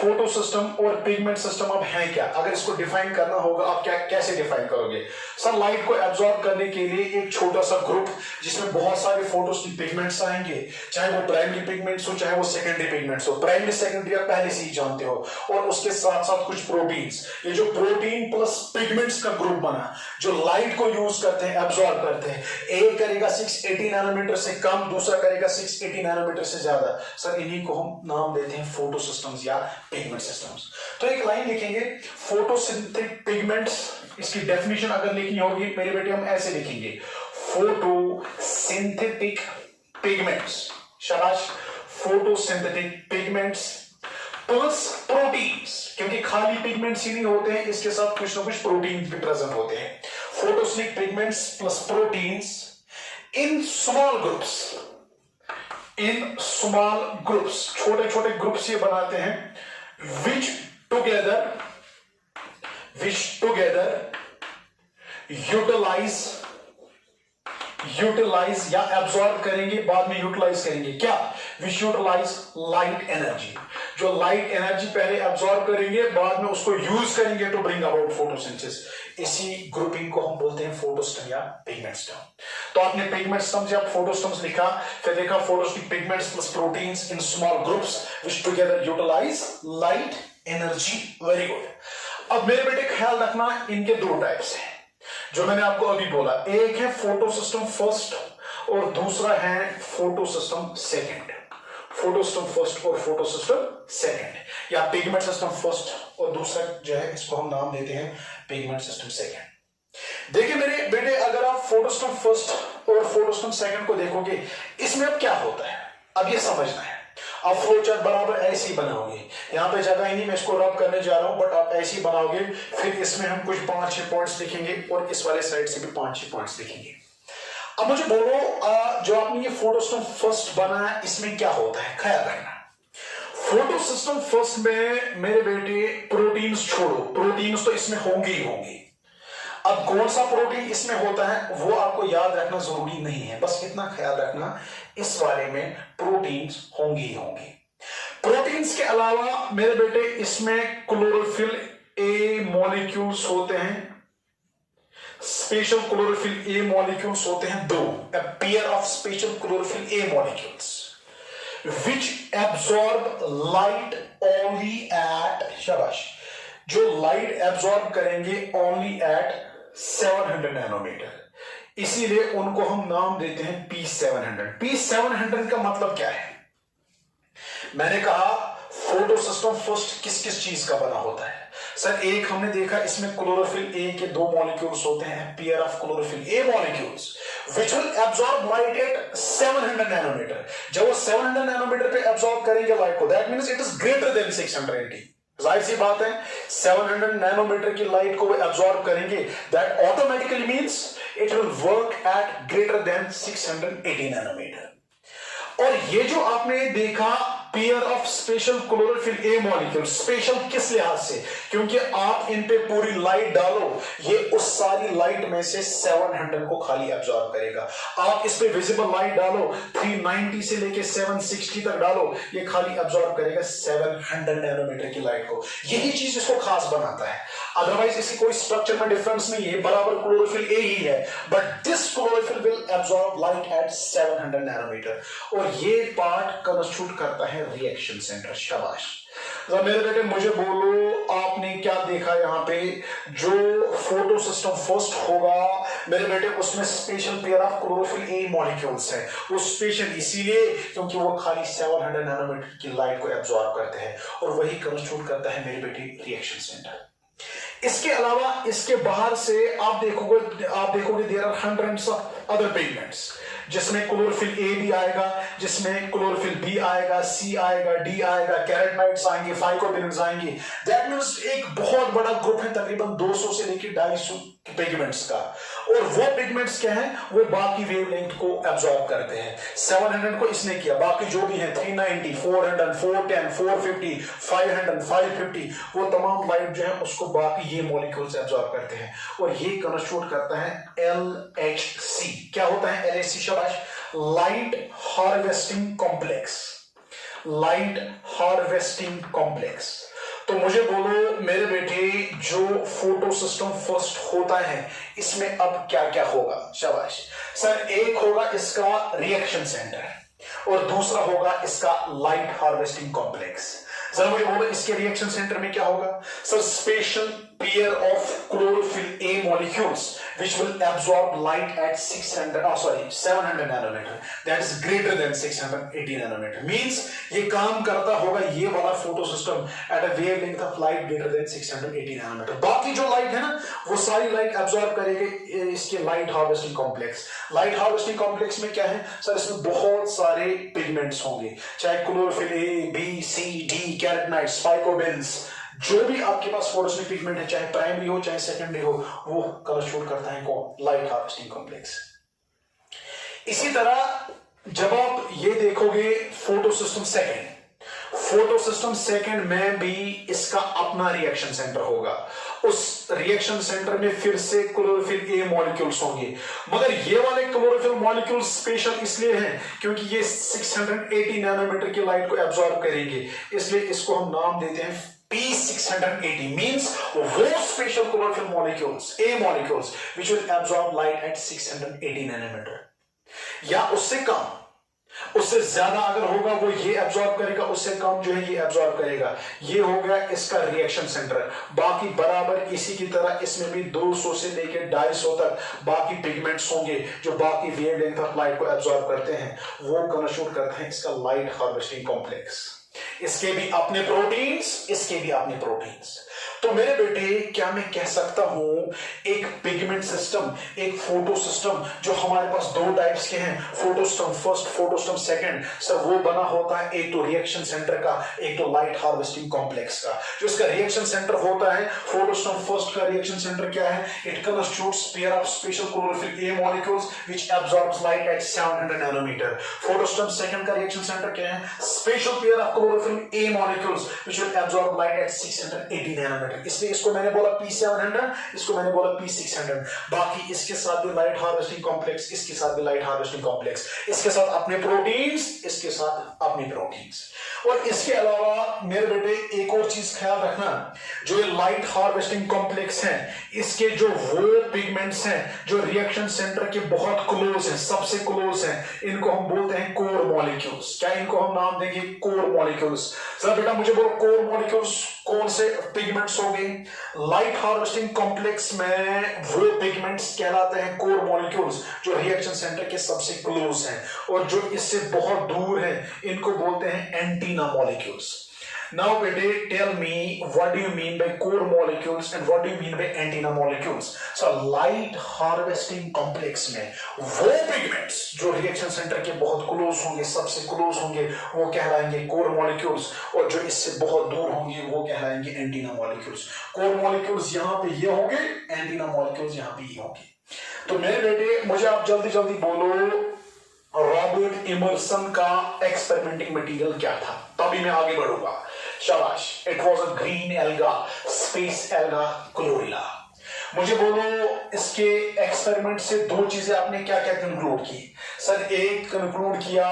फोटो सिस्टम और पिगमेंट सिस्टम अब है क्या, अगर इसको डिफाइन करना होगा आप क्या कैसे डिफाइन करोगे? सर लाइट को एब्जॉर्ब करने के लिए एक छोटा सा ग्रुप जिसमें बहुत सारे फोटोस की पिगमेंट्स आएंगे, चाहे वो प्राइमरी पिगमेंट्स हो चाहे वो सेकेंडरी पिगमेंट्स हो। प्राइमरी सेकेंडरी आप पहले से ही जानते हो, और उसके साथ साथ कुछ प्रोटीन्स। ये जो प्रोटीन प्लस पिगमेंट्स का ग्रुप बना जो लाइट को यूज करते हैं, एब्जॉर्ब करते हैं, एक करेगा 680 नैनोमीटर से कम, दूसरा करेगा 680 नैनोमीटर से ज्यादा। सर इन्हीं को हम नाम देते हैं फोटो सिस्टम्स या पिगमेंट सिस्टम्स। तो एक लाइन लिखेंगे फोटोसिंथेटिक पिगमेंट्स, इसकी डेफिनेशन अगर लिखनी होगी मेरे बेटे हम ऐसे लिखेंगे, फोटोसिंथेटिक पिगमेंट्स, शाबाश, फोटोसिंथेटिक पिगमेंट्स प्लस प्रोटीन्स, क्योंकि खाली पिगमेंट्स ही नहीं होते हैं, इसके साथ कुछ ना कुछ प्रोटीन भी प्रेजेंट होते हैं। Photosynthetic pigments plus proteins in small groups, in small groups, छोटे छोटे ग्रुप्स ये बनाते हैं, which together utilize या एब्जॉर्ब करेंगे, बाद में यूटिलाइज करेंगे क्या, विच यूटिलाइज लाइट एनर्जी। जो लाइट एनर्जी पहले एब्जॉर्ब करेंगे, बाद में उसको यूज करेंगे टू ब्रिंग अबाउट फोटोसिंथेसिस। इसी ग्रुपिंग को हम बोलते हैं फोटोस्टम या पिगमेंट स्टम। तो आपने पिगमेंट स्टम्स या फोटोस्टम्स लिखा, फिर देखा photosynthetic pigments plus proteins in small groups which together utilise light energy. Very good. अब मेरे बेटे ख्याल रखना, इनके दो टाइप्स हैं जो मैंने आपको अभी बोला, एक है फोटो सिस्टम फर्स्ट और दूसरा है photo system second. Photo system first और फोटो सिस्टम सेकेंड, या पिगमेंट सिस्टम फर्स्ट और दूसरा जो है इसको हम नाम देते हैं पिगमेंट सिस्टम सेकेंड। देखिए मेरे बेटे, अगर आप फोटो सिस्टम फर्स्ट और फोटो सिस्टम सेकेंड को देखोगे, इसमें अब क्या होता है अब ये समझना है। आप फ्लो चार्ट बराबर ऐसे ही बनाओगे, यहां पे जगह ही नहीं, मैं इसको रब करने जा रहा हूं, बट आप ऐसे ही बनाओगे। फिर इसमें हम कुछ 5-6 पॉइंट्स लिखेंगे और इस वाले साइड से भी 5-6 पॉइंट्स लिखेंगे। अब मुझे बोलो, जो आपने ये फोटो सिस्टम फर्स्ट बनाया, इसमें क्या होता है, ख्याल रखना। फोटो सिस्टम फर्स्ट में मेरे बेटे प्रोटीन्स छोड़ो, प्रोटीन्स तो इसमें होंगे ही होंगे। अब कौन सा प्रोटीन इसमें होता है वो आपको याद रखना जरूरी नहीं है, बस इतना ख्याल रखना इस वाले में प्रोटीन्स होंगे ही होंगे। प्रोटीन्स के अलावा मेरे बेटे इसमें क्लोरोफिल ए मॉलिक्यूल्स होते हैं, स्पेशल क्लोरोफिल ए मॉलिक्यूल्स होते हैं दो, a pair of special chlorophyll A molecules which absorb light only at, शाबाश, जो लाइट एब्जॉर्ब करेंगे only at 700 नैनोमीटर, इसीलिए उनको हम नाम देते हैं P700। P700 का मतलब क्या है? मैंने कहा फोटो सिस्टम फर्स्ट किस किस चीज का बना होता है। सर एक हमने देखा, इसमें क्लोरोफिल ए के दो मॉलिक्यूल्स होते हैं, pair of chlorophyll A molecules which will absorb light at 700 nanometer. जब वो 700 नैनोमीटर पे एब्जॉर्ब करेंगे लाइट को, that means it is greater than 680। जाहिर सी बात है, 700 नैनोमीटर की लाइट को वो एब्जॉर्ब करेंगे, that automatically means it will work at greater than 680 nanometer. और ये जो आपने देखा pair of special chlorophyll A molecule, special किस लिहाज से, क्योंकि आप इन पे पूरी लाइट डालो, ये उस सारी लाइट में से 700 को खाली एब्जॉर्ब करेगा। आप इस पे विजिबल लाइट डालो, 390 से लेके 760 तक डालो, ये खाली एब्जॉर्ब करेगा 700 नैनोमीटर की लाइट को। यही चीज इसको खास बनाता है, अदरवाइज इसकी कोई स्ट्रक्चर में डिफरेंस नहीं है, बराबर क्लोरोफिल ए ही है, but this chlorophyll will absorb light at 700 nanometer. और ये पार्ट कंस्टिट्यूट करता है रिएक्शन सेंटर। शाबाश। मेरे बेटे मुझे बोलो, आपने क्या देखा यहाँ पे, जो फोटो सिस्टम फर्स्ट होगा मेरे बेटे, उसमें special pair of chlorophyll A molecules है। वो स्पेशल इसीलिए क्योंकि वो खाली 700 नैनोमीटर की लाइट को एब्जॉर्ब करते हैं, और वही कंस्टिट्यूट करता है मेरे बेटे रिएक्शन सेंटर। इसके अलावा इसके बाहर से आप देखोगे there are hundreds of other pigments, जिसमें क्लोरोफिल ए भी आएगा, जिसमें क्लोरोफिल बी आएगा, सी आएगा, डी आएगा, कैरोटीनॉइड्स आएंगे, फाइकोबिनोइड्स आएंगे। दैट मींस एक बहुत बड़ा ग्रुप है, तकरीबन 200 से लेकर 250 पिगमेंट्स का। और वो पिगमेंट्स क्या हैं, वो बाकी वेवलेंथ को एब्जॉर्ब करते हैं। 700 को इसने किया, बाकी जो भी है 390, 400, 410, 450, 500, 550, वो तमाम लाइट जो है उसको बाकी ये मॉलिक्यूल्स एब्जॉर्ब करते हैं, और ये कंस्टिट्यूट करता है LHC। क्या होता है LHC? शाबाश, light harvesting complex. Light harvesting complex. तो मुझे बोलो मेरे बेटे, जो फोटो सिस्टम फर्स्ट होता है इसमें अब क्या क्या होगा? शाबाश सर। एक होगा इसका रिएक्शन सेंटर और दूसरा होगा इसका लाइट हार्वेस्टिंग कॉम्प्लेक्स। जरा मुझे बोलो इसके रिएक्शन सेंटर में क्या होगा? Sir special pair of chlorophyll A molecules which will absorb light at 700 nanometer, that is greater than 680 nanometer, means ये काम करता होगा ये वाला photo system at a wavelength of light greater than 680 nanometer। बाकी जो लाइट है ना वो सारी लाइट एब्जॉर्ब करेगी इसके light harvesting complex. Light harvesting complex में क्या है सर? इसमें बहुत सारे पिगमेंट्स होंगे, चाहे chlorophyll A, B, C, D, carotenoids, फाइकोबिन्स, जो भी आपके पास फोटोसिंथेटिक पिगमेंट है, चाहे प्राइमरी हो चाहे सेकेंडरी हो, वो कलर शूट करता है कौन? Light harvesting complex. इसी तरह जब आप ये देखोगे फोटो सिस्टम सेकेंड में भी इसका अपना रिएक्शन सेंटर होगा। उस रिएक्शन सेंटर में फिर से क्लोरोफिल ए मॉलिक्यूल्स होंगे, मगर ये वाले क्लोरोफिल मॉलिक्यूल्स स्पेशल इसलिए हैं क्योंकि ये 680 नैनोमीटर की लाइट को एब्जॉर्ब करेंगे, इसलिए इसको हम नाम देते हैं P680, means वो special chlorophyll molecules, A molecules, which will absorb light at 680 nanometer, या उससे कम, उससे ज्यादा अगर होगा वो ये एब्जॉर्ब करेगा, उससे कम जो है ये एब्जॉर्ब करेगा। ये हो गया इसका रिएक्शन सेंटर। बाकी बराबर इसी की तरह इसमें भी 200 से लेकर 250 तक बाकी पिगमेंट्स होंगे जो बाकी वेवलेंथ ऑफ लाइट को एब्जॉर्ब करते हैं, वो कंस्टिट्यूट करते हैं इसका लाइट हार्वेस्टिंग कॉम्प्लेक्स। इसके भी अपने प्रोटीन्स, इसके भी अपने प्रोटीन्स। तो मेरे बेटे क्या मैं कह सकता हूं एक पिगमेंट सिस्टम, एक फोटो सिस्टम जो हमारे पास दो टाइप्स के हैं, फोटोस्टम फर्स्ट, फोटोस्टम सेकंड, सर वो बना होता है एक तो रिएक्शन सेंटर का, एक तो लाइट हार्वेस्टिंग कॉम्प्लेक्स का। जो इसका रिएक्शन सेंटर होता है, फोटोस्टम फर्स्ट का रिएक्शन सेंटर क्या है? It constitutes pair of special chlorophyll A molecules which absorbs light at 700 nanometre. Photosystem second का रिएक्शन सेंटर क्या है? Special pair of chlorophyll A molecules which will absorb light at 680 nanometre. इसलिए इसको मैंने बोला P700, इसको मैंने बोला P600। बाकी इसके साथ भी लाइट हार्वेस्टिंग कॉम्प्लेक्स, इसके साथ भी लाइट हार्वेस्टिंग कॉम्प्लेक्स, इसके साथ अपने प्रोटीन्स, इसके साथ अपने प्रोटीन्स। और इसके अलावा मेरे बेटे एक और चीज ख्याल रखना, जो ये लाइट हार्वेस्टिंग कॉम्प्लेक्स हैं, इसके जो वो पिगमेंट्स हैं जो रिएक्शन सेंटर के बहुत क्लोज हैं, सबसे क्लोज हैं, इनको हम बोलते हैं कोर मॉलिक्यूल्स। क्या इनको हम नाम देंगे? Core molecules. सर बेटा मुझे बोलो कोर मॉलिक्यूल्स कौन से पिगमेंट्स हो गए? लाइट हार्वेस्टिंग कॉम्प्लेक्स में वो पिगमेंट्स कहलाते हैं कोर मॉलिक्यूल्स जो रिएक्शन सेंटर के सबसे क्लोज हैं, और जो इससे बहुत दूर हैं इनको बोलते हैं एंटीना मॉलिक्यूल्स। Now बेटे tell me what do you mean by core molecules and what do you mean by antenna molecules? So light harvesting complex में वो pigments जो रिएक्शन सेंटर के बहुत क्लोज होंगे, सबसे क्लोज होंगे, वो कहलाएंगे core molecules, और जो इससे बहुत दूर होंगे वो कहलाएंगे antenna molecules। core molecules यहाँ पे ये होंगे, antenna molecules यहाँ पे ये होंगे। तो मेरे बेटे मुझे आप जल्दी जल्दी बोलो रॉबर्ट इमर्सन का एक्सपेरिमेंटिंग मटेरियल क्या था, तभी मैं आगे बढ़ूंगा। शाबाश। It was a green alga, space alga chlorella. मुझे बोलो इसके एक्सपेरिमेंट से दो चीजें आपने क्या क्या कंक्लूड की? सर एक कंक्लूड किया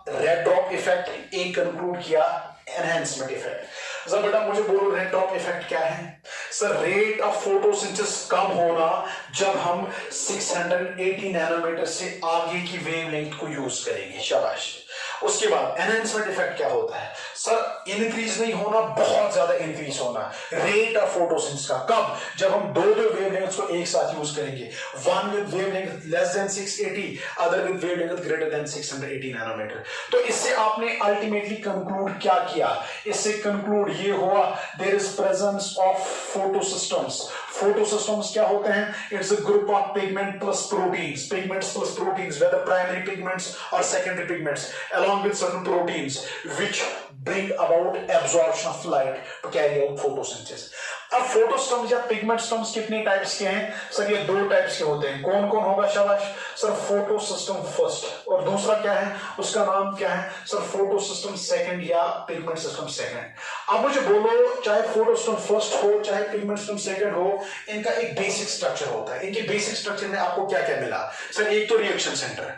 रेड ड्रॉप इफेक्ट, एक कंक्लूड किया एनहांसमेंट इफेक्ट। सर बेटा मुझे बोलो रेड ड्रॉप इफेक्ट क्या है? सर रेट ऑफ फोटोसिंथेसिस कम होना जब हम 680 नैनोमीटर से आगे की वेवलेंथ को यूज करेंगे। शाबाश। उसके बाद एनहांसमेंट इफेक्ट क्या होता है? सर इंक्रीज नहीं होना, बहुत ज्यादा इंक्रीज होना रेट ऑफ फोटोसिंथेसिस का। कब? जब हम दो वेवलेंथ्स को एक साथ यूज करेंगे, one with wavelength less than 680, other with wavelength greater than 680 nanometer. तो इससे आपने अल्टीमेटली कंक्लूड क्या किया? इससे कंक्लूड ये हुआ there is presence of photosystems. Photosystems क्या होते हैं? It's a group of pigment plus proteins, pigments plus proteins, whether primary pigments और secondary pigments along with certain proteins which bring about absorption of light to carry out photosynthesis। अब फोटोस्टम्स या pigment stumps कितने types के हैं? Sir ये दो types के होते हैं। कौन कौन होगा? शाबाश। सर फोटोसिस्टम फर्स्ट, और दूसरा क्या है उसका नाम क्या है? सर फोटोसिस्टम सेकंड या पिगमेंट सिस्टम सेकंड। अब मुझे बोलो चाहे फोटोसिस्टम फर्स्ट हो चाहे पिगमेंट सिस्टम सेकंड हो, इनका एक बेसिक स्ट्रक्चर होता है। इनके बेसिक स्ट्रक्चर में आपको क्या क्या मिला? सर एक तो रिएक्शन सेंटर,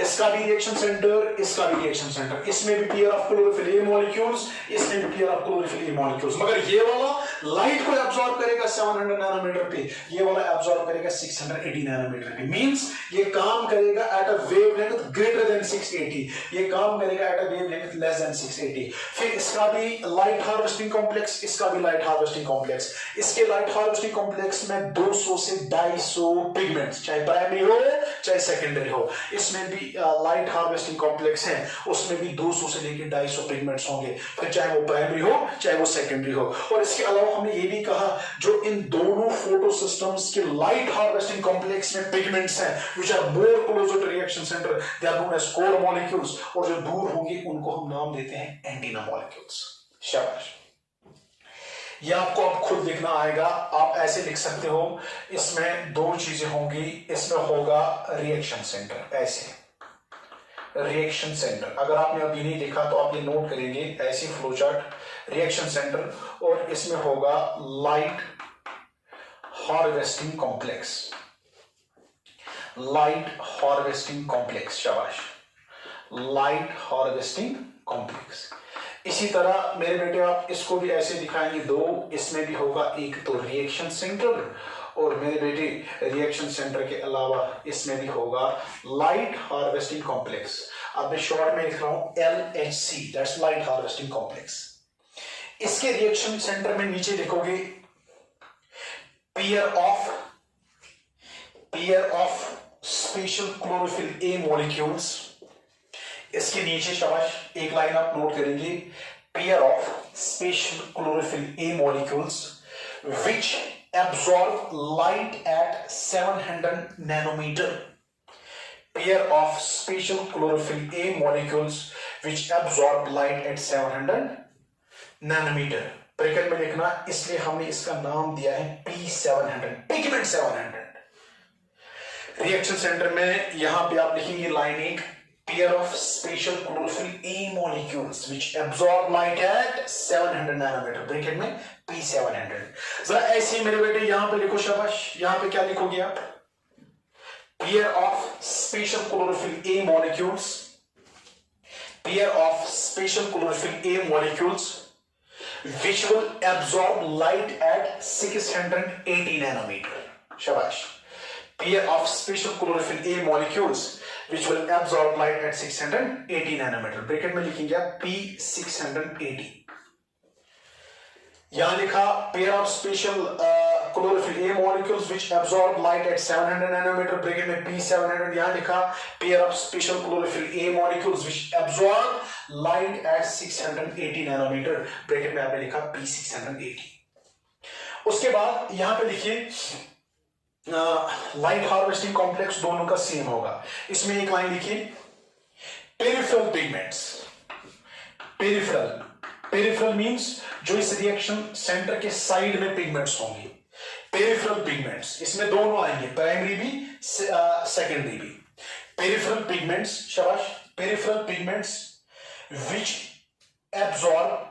इसका भी रिएक्शन सेंटर, इसका भी रिएक्शन सेंटर, इसमें भी pair of chlorophyll A molecules, इसमें भी pair of chlorophyll A molecules, मगर ये वाला लाइट को एब्जॉर्ब करेगा 700 नैनोमीटर पे, ये वाला एब्जॉर्ब करेगा 680 नैनोमीटर पे। मींस ये काम करेगा at a wavelength greater than 680, ये काम करेगा at a wavelength less than 680। फिर इसका भी लाइट हार्वेस्टिंग कॉम्प्लेक्स, इसका भी लाइट हार्वेस्टिंग कॉम्प्लेक्स, इसके लाइट हार्वेस्टिंग कॉम्प्लेक्स में 200 से 250 पिगमेंट्स, चाहे प्राइमरी हो चाहे सेकेंडरी हो, इसमें भी लाइट हार्वेस्टिंग कॉम्प्लेक्स है, उसमें भी 200 से लेकर 250 पिगमेंट्स होंगे, फिर चाहे वो प्राइमरी हो चाहे वो सेकेंडरी हो। और इसके अलावा हमने ये भी कहा जो इन दोनों फोटो सिस्टम्स के लाइट हार्वेस्टिंग कॉम्प्लेक्स में पिगमेंट्स हैं which are more closer to reaction center, they are known as core molecules, और जो दूर होंगे उनको हम नाम देते हैं एंटीना मॉलिक्यूल्स। शाबाश, ये आपको अब खुद लिखना आएगा, आप ऐसे लिख सकते हो, इसमें दो चीजें होंगी, इसमें होगा रिएक्शन सेंटर, ऐसे रिएक्शन सेंटर, अगर आपने अभी नहीं लिखा तो आप ये नोट करेंगे, ऐसी फ्लो चार्ट, रिएक्शन सेंटर, और इसमें होगा light harvesting complex, light harvesting complex, शाबाश, लाइट हार्वेस्टिंग कॉम्प्लेक्स। इसी तरह मेरे बेटे आप इसको भी ऐसे दिखाएंगे दो, इसमें भी होगा एक तो रिएक्शन सेंटर, और मेरे बेटे रिएक्शन सेंटर के अलावा इसमें भी होगा लाइट हार्वेस्टिंग कॉम्प्लेक्स। अब मैं शॉर्ट में लिख रहा हूं LHC, that's light harvesting complex. इसके रिएक्शन सेंटर में नीचे लिखोगे pair of special chlorophyll A molecules, इसके नीचे शाबाश एक लाइन आप नोट करेंगे, pair of special chlorophyll A molecules which absorb light at 700 nanometer, pair of special chlorophyll A molecules which absorb light at 700 nanometer। Bracket में लिखना, इसलिए हमने इसका नाम दिया है P700, पिगमेंट 700। रिएक्शन सेंटर में यहां पे आप लिखेंगे लाइन एक, pair of special chlorophyll A molecules which absorb light at 700 nanometer, bracket में P700। जरा ऐसे मेरे बेटे यहां पे लिखो, शाबाश, यहां पे क्या लिखोगे आप, pair of special chlorophyll A molecules, pair of special chlorophyll A molecules which will absorb light at 680 nanometer, शाबाश, pair of special chlorophyll A molecules which will absorb light at 680 nanometer, bracket में लिखेंगे आप P680। यहां लिखा pair of special chlorophyll A molecules which absorb light at 700 nanometer, bracket में P700। यहां लिखा pair of special chlorophyll A molecules which absorb light at 680 nanometer, bracket में आपने लिखा P680। उसके बाद यहां पे लिखिए लाइट हार्वेस्टिंग कॉम्प्लेक्स दोनों का सेम होगा, इसमें एक लाइन लिखिए पेरिफेरल पिगमेंट्स, पेरिफेरल मींस जो इस रिएक्शन सेंटर के साइड में पिगमेंट्स होंगे, पेरिफेरल पिगमेंट्स, इसमें दोनों आएंगे, प्राइमरी भी सेकेंडरी भी। पेरिफेरल पिगमेंट्स, शाबाश, पेरिफेरल पिगमेंट्स विच absorb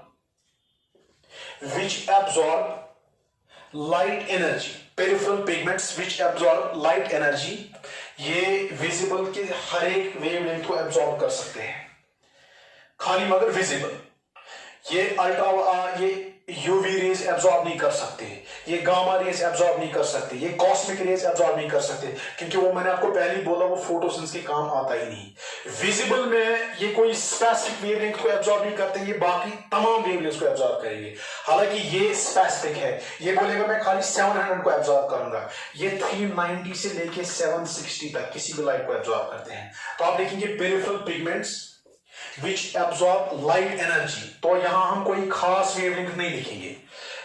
light energy, peripheral pigments विच एब्जॉर्ब लाइट एनर्जी, ये विजिबल के हर एक वेवलेंथ को एब्जॉर्ब कर सकते हैं, खाली मगर विजिबल, ये ये यूवी रेज एब्जॉर्ब नहीं कर सकते, ये गामा रेज एब्जॉर्ब नहीं कर सकते, ये कॉस्मिक रेज एब्जॉर्ब नहीं कर सकते, क्योंकि वो मैंने आपको पहले ही बोला वो फोटोसिंथेसिस के काम आता ही नहीं। विजिबल में ये कोई स्पेसिफिक वेवलेंथ को एब्जॉर्ब नहीं करते, ये बाकी तमाम वेवलेंथ्स को एब्जॉर्ब करेंगे। हालांकि ये स्पेसिफिक है, ये बोलेगा मैं खाली 700 को एब्जॉर्ब करूंगा, ये 390 से लेके 760 तक किसी भी लाइट को एब्जॉर्ब करते हैं। तो आप देखेंगे peripheral pigments which absorb light energy, तो यहां हम कोई खास वेवलेंथ नहीं लिखेंगे,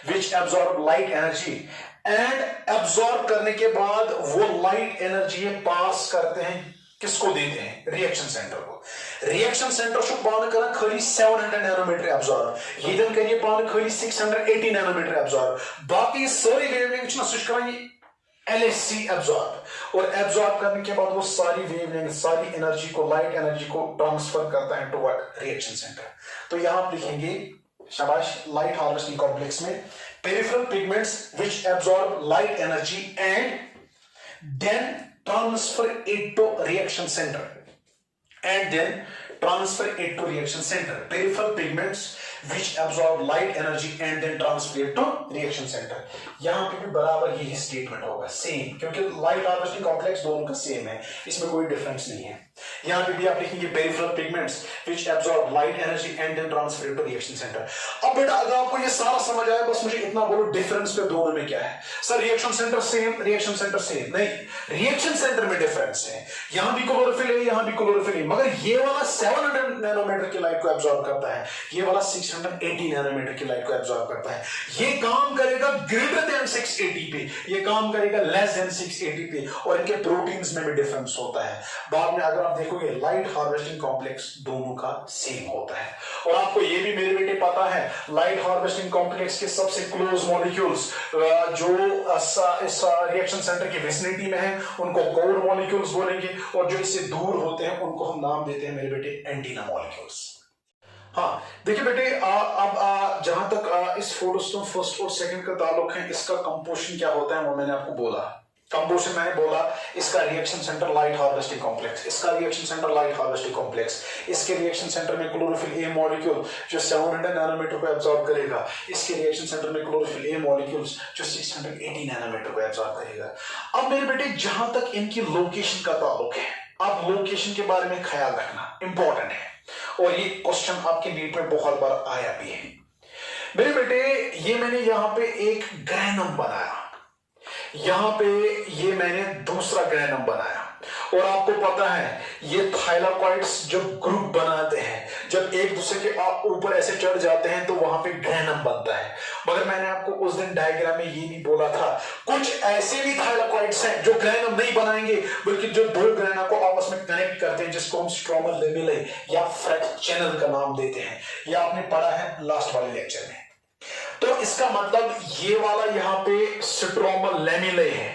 which absorb light energy and absorb करने के बाद वो लाइट एनर्जी पास करते हैं, किसको देते हैं, रिएक्शन सेंटर को। रिएक्शन सेंटर शुभ पान करा खाली 700 नैनोमीटर एब्जॉर्ब, ये करिए पान खाली 680 नैनोमीटर एब्जॉर्ब, बाकी सारी वेवलेंथ ना स्विच कराएंगे LHC एब्जॉर्ब, और एब्जॉर्ब करने के बाद वो सारी वेवलेंथ, सारी एनर्जी को, लाइट एनर्जी को ट्रांसफर करता है टुवर्ड रिएक्शन सेंटर। तो यहां आप लिखेंगे, शाबाश, लाइट हार्वेस्टिंग कॉम्प्लेक्स में peripheral pigments which absorb light energy and then transfer it to reaction center, and then transfer it to reaction center. Peripheral pigments which absorb light energy and then transfer it to reaction center. यहां पे भी बराबर यही statement होगा, same, क्योंकि light harvesting complex दोनों का same है, इसमें कोई डिफरेंस नहीं है। यहां पे भी आप लिखेंगे peripheral pigments which absorb light energy and then transfer it to reaction center. अब बेटा अगर आपको ये सारा समझ आया, बस मुझे इतना बोलो डिफरेंस पे दोनों में क्या है। Sir reaction centre same, reaction centre same, नहीं, रिएक्शन सेंटर में डिफरेंस है। यहां भी क्लोरोफिल है, यहां भी क्लोरोफिल है, मगर ये वाला 700 नैनोमीटर की लाइट को एब्जॉर्ब करता है, ये वाला 680 नैनोमीटर की लाइट को एब्जॉर्ब करता है। ये काम करेगा ग्रेटर देन 680 पे, ये काम करेगा लेस देन 680 पे, और इनके प्रोटीन्स में भी डिफरेंस होता है। बाद में अगर आप देखोगे लाइट हार्वेस्टिंग कॉम्प्लेक्स दोनों का सेम होता है। और आपको ये भी मेरे बेटे पता है, लाइट हार्वेस्टिंग कॉम्प्लेक्स के सबसे क्लोज मॉलिक्यूल्स जो इस रिएक्शन सेंटर की विसिनिटी में है उनको कोर मॉलिक्यूल्स बोलेंगे, और जो इससे दूर होते हैं उनको हम नाम देते हैं मेरे बेटे एंटीना मॉलिक्यूल्स। हाँ देखिए बेटे, अब जहां तक इस फोटोस्टोन फर्स्ट और सेकंड का ताल्लुक है, इसका कंपोजिशन क्या होता है वो मैंने आपको बोला। कंपोजिशन मैंने बोला, इसका reaction centre light harvesting complex, इसका reaction centre light harvesting complex, इसके रिएक्शन सेंटर में क्लोरोफिल ए मॉलिक्यूल जो 700 नैनोमीटर को एब्जॉर्ब करेगा, इसके रिएक्शन सेंटर में क्लोरोफिल ए मॉलिक्यूल्स जो 680 नैनोमीटर को एब्जॉर्ब करेगा। अब मेरे बेटे जहां तक इनकी लोकेशन का ताल्लुक है, आप लोकेशन के बारे में ख्याल रखना, इंपॉर्टेंट है, और ये क्वेश्चन आपके नीट में बहुत बार आया भी है। मेरे बेटे ये मैंने यहां पे एक ग्रैनम बनाया, यहां पे ये मैंने दूसरा ग्रैनम बनाया, और आपको पता है ये थाइलाकॉइड्स जब ग्रुप बनाते हैं, जब एक दूसरे के ऊपर ऐसे चढ़ जाते हैं तो वहां पे ग्रैनम बनता है। मगर मैंने आपको उस दिन डायग्राम में ये भी बोला था, कुछ ऐसे भी थाइलाकॉइड्स हैं जो ग्रैनम नहीं बनाएंगे, बल्कि जो दो ग्रैना को आपस में कनेक्ट करते हैं, जिसको हम स्ट्रोमल लेमेले या फ्रैट चैनल का नाम देते हैं। ये आपने पढ़ा है लास्ट वाले लेक्चर में। तो इसका मतलब ये वाला यहां पे स्ट्रोमल लेमेले है,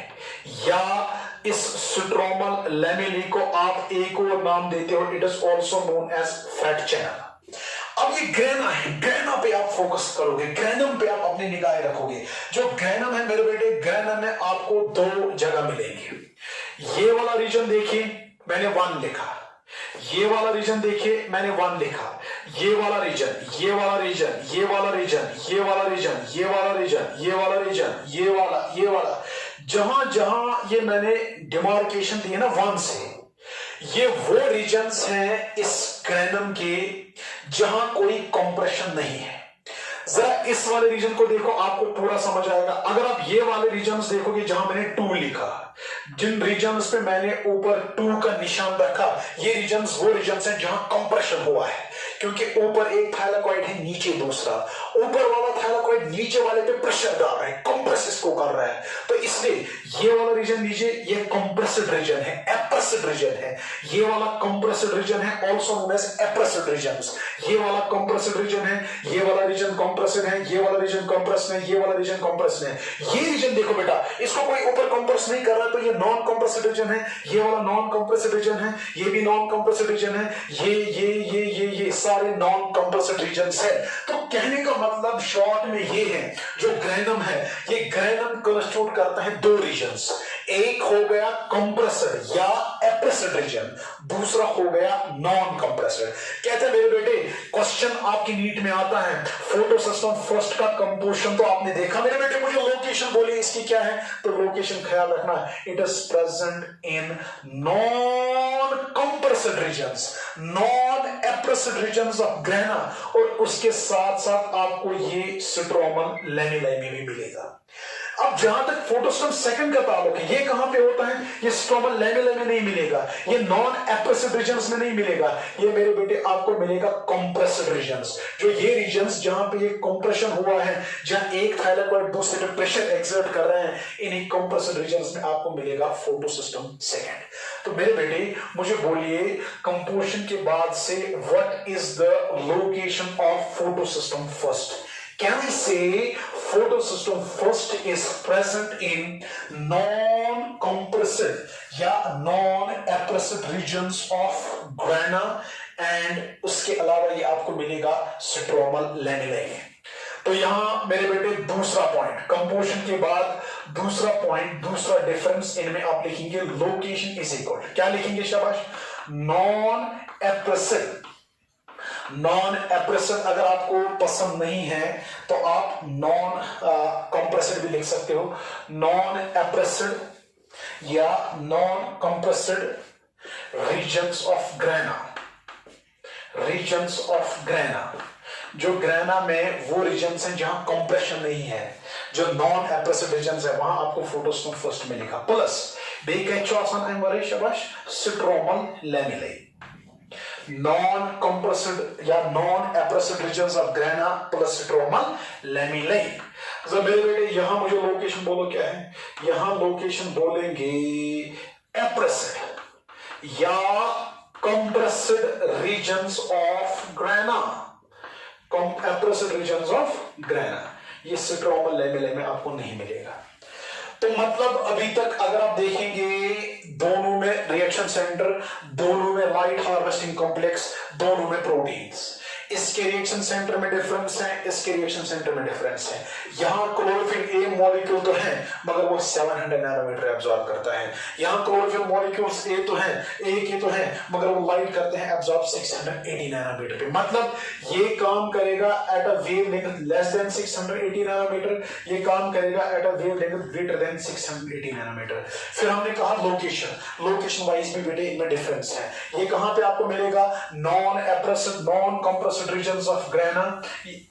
या इस स्ट्रोमल लेमेले को आप एक और नाम देते हो, it is also known as fret channel. अब ये ग्रेना है, ग्रेना पे आप फोकस करोगे, ग्रेनम पे आप अपनी निगाहें रखोगे। जो ग्रेनम है मेरे बेटे, ग्रेनम में आपको दो जगह मिलेंगे। ये वाला रीजन देखिए, मैंने 1 लिखा, ये वाला रीजन देखिए, मैंने 1 लिखा, ये वाला रीजन, ये वाला रीजन, ये वाला रीजन, ये वाला रीजन, ये वाला रीजन, ये वाला रीजन, ये वाला, जहां जहां ये मैंने डिमार्केशन दी है ना 1 से, ये वो रीजन्स हैं इस ग्रैनम के जहां कोई कंप्रेशन नहीं है। जरा इस वाले रीजन को देखो, आपको पूरा समझ आएगा। अगर आप ये वाले रीजन्स देखोगे जहां मैंने 2 लिखा, जिन रीजन्स पे मैंने ऊपर 2 का निशान रखा, ये रीजन्स वो रीजन्स हैं जहां कंप्रेशन हुआ है, क्योंकि ऊपर एक थाइलाकॉइड है, नीचे दूसरा। ऊपर वाला थाइलाकॉइड नीचे वाले पे प्रेशर डाल रहा है, कंप्रेस इसको कर रहा है, तो इसलिए ये वाला रीजन लीजिए, ये कंप्रेस्ड रीजन है, एप्रेस्ड रीजन है। ये वाला कंप्रेस्ड रीजन है, also known as appressed regions. ये वाला कंप्रेस्ड रीजन है, ये वाला रीजन कंप्रेस्ड है, ये वाला रीजन कंप्रेस्ड है, ये वाला रीजन कंप्रेस्ड है। ये रीजन देखो बेटा, इसको कोई ऊपर कंप्रेस नहीं कर रहा, तो ये नॉन कंप्रेस्ड रीजन है, ये वाला नॉन कंप्रेस्ड रीजन है, ये भी नॉन कंप्रेस्ड रीजन है, ये सारे नॉन कंप्रेस्ड रीजन्स है। तो कहने का मतलब शॉर्ट में ये है, जो ग्रैनम है, ये ग्रैनम कंस्टिट्यूट करता है 2 रीजन्स। एक हो गया कंप्रेस्ड या एप्रेस्ड रीजन, दूसरा हो गया नॉन कंप्रेस्ड। कहते हैं मेरे बेटे, क्वेश्चन आपकी नीट में आता है, फोटो सिस्टम फर्स्ट का कंपोजिशन तो आपने देखा मेरे बेटे, मुझे लोकेशन बोलिए इसकी क्या है, तो लोकेशन ख्याल रखना, it is present in non compressed regions, non appressed regions of grana, और उसके साथ साथ आपको ये स्ट्रोमल लेमेले में भी मिलेगा। अब जहां तक फोटोस्टोन सेकंड का ताल्लुक है, ये कहां पे होता है, ये स्ट्रोमल लेमेले में नहीं मिलेगा, ये नॉन एप्रेस्ड रीजन्स में नहीं मिलेगा, ये मेरे बेटे आपको मिलेगा कंप्रेस्ड रीजन्स। जो ये रीजन्स जहां पे ये कंप्रेशन हुआ है, जहां एक थाइलाकॉइड दूसरे पे प्रेशर एक्सर्ट कर रहे हैं, इन्हीं कंप्रेस्ड रीजन्स में आपको मिलेगा फोटोसिस्टम सेकंड। तो मेरे बेटे मुझे बोलिए, कंपोजिशन के बाद से what is the location of photosystem first? Can we say photosystem first is present in non-compressed या non-appressed regions of grana, and उसके अलावा ये आपको मिलेगा स्ट्रोमल लेमेले। तो यहां मेरे बेटे दूसरा पॉइंट, कंपोजिशन के बाद दूसरा पॉइंट, दूसरा डिफरेंस इनमें आप लिखेंगे लोकेशन इज इक्वल, क्या लिखेंगे शाबाश, नॉन एप्रेसिव। नॉन एप्रेसिव अगर आपको पसंद नहीं है तो आप नॉन कंप्रेसिड भी लिख सकते हो। नॉन एप्रेसिड या non compressed regions of grana. Regions of grana, जो ग्रेना में वो रीजन्स हैं जहां कंप्रेशन नहीं है, जो नॉन एप्रेसिव रीजन्स है वहां आपको फोटोस्टोम फर्स्ट मिलेगा। प्लस शाबाश स्ट्रोमल लैमेलाई। नॉन कंप्रेसिड या non appressive regions of grana plus stromal lamellae. जब मेरे बेटे यहां मुझे लोकेशन बोलो क्या है, यहां लोकेशन बोलेंगे एप्रेसिड या compressed regions of grana। compressed regions of grana ये स्ट्रोमल लैमेलाई में आपको नहीं मिलेगा। तो मतलब अभी तक अगर आप देखेंगे दोनों में रिएक्शन सेंटर, दोनों में लाइट हार्वेस्टिंग कॉम्प्लेक्स, दोनों में प्रोटीन्स। इसके रिएक्शन सेंटर में डिफरेंस है, इसके रिएक्शन सेंटर में डिफरेंस है। यहां क्लोरोफिल ए मॉलिक्यूल तो है मगर वो 700 नैनोमीटर एब्जॉर्ब करता है। यहां क्लोरोफिल मॉलिक्यूल्स ए तो है, ए के तो है मगर वो लाइट करते हैं एब्जॉर्ब 680 नैनोमीटर पे। मतलब ये काम करेगा at a wavelength less than 680 nanometer, ये काम करेगा at a wavelength greater than 680 nanometer. फिर हमने कहा लोकेशन, लोकेशन वाइज भी बेटे इनमें डिफरेंस है। ये कहां पे आपको मिलेगा, non appressive non compressive regions of grana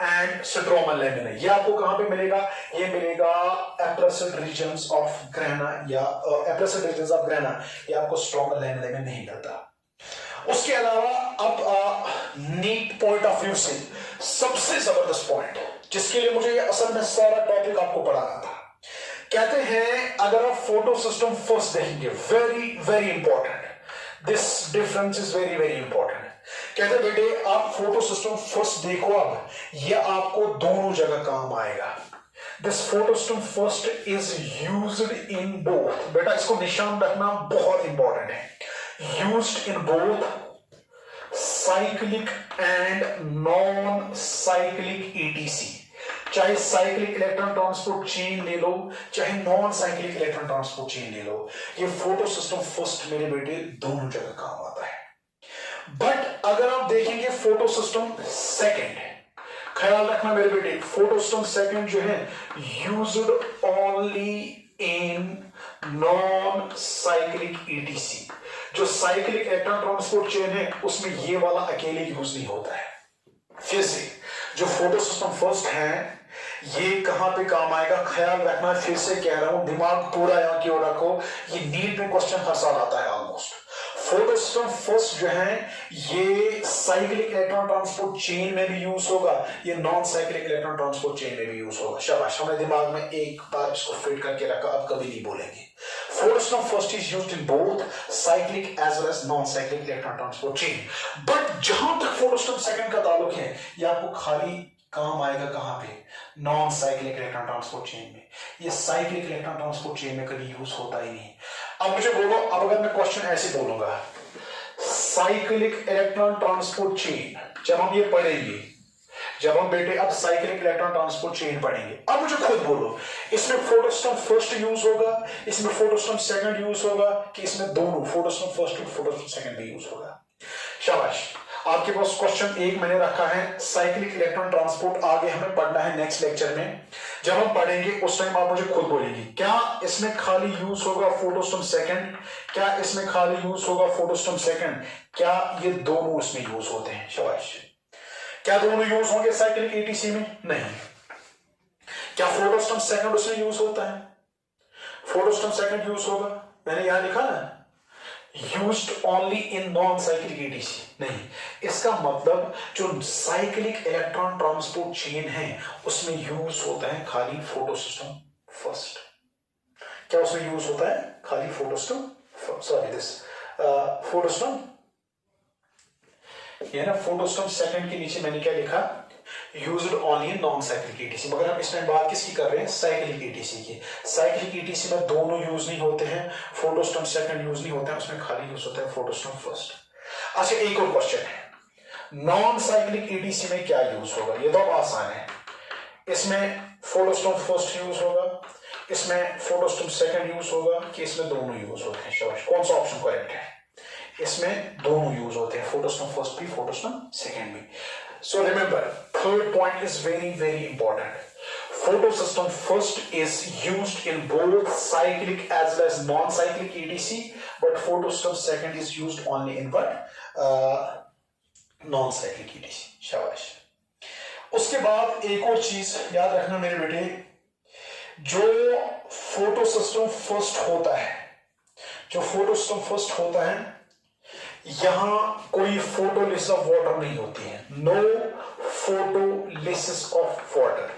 and stromal laminae। ये आपको कहां पे मिलेगा, ये मिलेगा एप्रेसिव regions of grana या एप्रेसिव regions of grana, ये आपको stromal laminae में नहीं मिलता। उसके अलावा अब नीट पॉइंट ऑफ व्यू से सबसे जबरदस्त पॉइंट जिसके लिए मुझे ये असल में सारा टॉपिक आपको पढ़ाना था, कहते हैं अगर आप फोटो सिस्टम फर्स्ट देखेंगे, very very important, this difference is very very important. कहते बेटे आप फोटो सिस्टम फर्स्ट देखो, अब ये आपको दोनों जगह काम आएगा। This photo system first is used in both, बेटा इसको निशान रखना बहुत इंपॉर्टेंट है, used in both cyclic and non cyclic etc. चाहे साइक्लिक इलेक्ट्रॉन ट्रांसपोर्ट चेन ले लो, चाहे non cyclic electron transport chain ले लो, ये फोटो सिस्टम फर्स्ट मेरे बेटे दोनों जगह काम आता है। बट अगर आप देखेंगे फोटो सिस्टम सेकंड, ख्याल रखना मेरे बेटे, फोटो सिस्टम सेकंड जो है used only in non cyclic etc. जो साइक्लिक इलेक्ट्रॉन ट्रांसपोर्ट चेन है उसमें ये वाला अकेले यूज नहीं होता है। फिर से जो फोटो सिस्टम फर्स्ट है ये कहां पे काम आएगा, ख्याल रखना, फिर से कह रहा हूं, दिमाग पूरा यहां की ओर रखो, ये नीट में क्वेश्चन हर साल आता है ऑलमोस्ट। फोटो सिस्टम फर्स्ट जो है ये साइक्लिक इलेक्ट्रॉन ट्रांसपोर्ट चेन में भी यूज होगा, ये non cyclic electron transport chain में भी यूज होगा। शाबाश, हमने दिमाग में एक बार इसको फिट करके रखा, अब कभी नहीं बोलेंगे। Photo system first is used in both cyclic as well as non cyclic electron transport chain. But जहां तक फोटो सिस्टम सेकंड का ताल्लुक है, ये आपको खाली काम आएगा कहां पे, non cyclic electron transport chain में। ये साइक्लिक इलेक्ट्रॉन ट्रांसपोर्ट चेन में कभी यूज होता ही नहीं। अब मुझे बोलो, अब अगर मैं क्वेश्चन ऐसे बोलूंगा, साइक्लिक इलेक्ट्रॉन ट्रांसपोर्ट चेन, जब हम ये पढ़ेंगे, जब हम बेटे अब साइक्लिक इलेक्ट्रॉन ट्रांसपोर्ट चेन पढ़ेंगे, अब मुझे खुद बोलो इसमें फोटो सिस्टम फर्स्ट यूज होगा, इसमें फोटो सिस्टम सेकंड यूज होगा, कि इसमें दोनों फोटो सिस्टम फर्स्ट और फोटो सिस्टम सेकंड भी यूज होगा। शाबाश, आपके पास क्वेश्चन एक मैंने रखा है, साइक्लिक इलेक्ट्रॉन ट्रांसपोर्ट आगे हमें पढ़ना है नेक्स्ट लेक्चर में। जब हम पढ़ेंगे उस टाइम आप मुझे खुद बोलेंगे, क्या इसमें खाली यूज होगा फोटोस्टम सेकंड, क्या इसमें खाली यूज होगा फोटोस्टम सेकंड, क्या ये दोनों इसमें यूज होते हैं। शाबाश, क्या दोनों यूज होंगे साइक्लिक ईटीसी में? नहीं। क्या फोटोस्टम सेकंड उसमें यूज होता है? फोटोस्टम सेकंड यूज होगा, मैंने यहां लिखा ना, used only in non cyclic etc. नहीं, इसका मतलब जो साइक्लिक इलेक्ट्रॉन ट्रांसपोर्ट चेन है उसमें यूज होता है खाली फोटो सिस्टम फर्स्ट। क्या उसमें यूज होता है? खाली photo system, sorry this photo system, ये ना फोटो सिस्टम सेकंड के नीचे मैंने क्या लिखा, used only in non cyclic etc. मगर हम इसमें बात किसकी कर रहे हैं? साइक्लिक ईटीसी की। साइक्लिक ईटीसी में दोनों यूज नहीं होते हैं, फोटोस्टम सेकंड यूज नहीं होता है, उसमें खाली यूज होता है फोटोस्टम फर्स्ट। अच्छा, एक और क्वेश्चन है, नॉन साइक्लिक ईटीसी में क्या यूज होगा? ये तो अब आसान है, इसमें फोटोस्टम फर्स्ट यूज होगा, इसमें फोटोस्टम सेकंड यूज होगा, कि इसमें दोनों यूज होते हैं। शाबाश, कौन सा ऑप्शन करेक्ट है? इसमें दोनों यूज होते हैं, फोटोस्टॉम फर्स्ट भी फोटोस्टॉम सेकेंड भी. So remember, third point is very very important. Photosystem first is used in both cyclic as well as non-cyclic EDC, but photosystem second is used only in what? Non-cyclic EDC. शाबाश. उसके बाद एक और चीज याद रखना मेरे बेटे, जो फोटोसिस्टम फर्स्ट होता है, जो फोटोसिस्टम फर्स्ट होता है, यहां कोई फोटोलिसिस ऑफ वाटर नहीं होती है. No photolysis of water.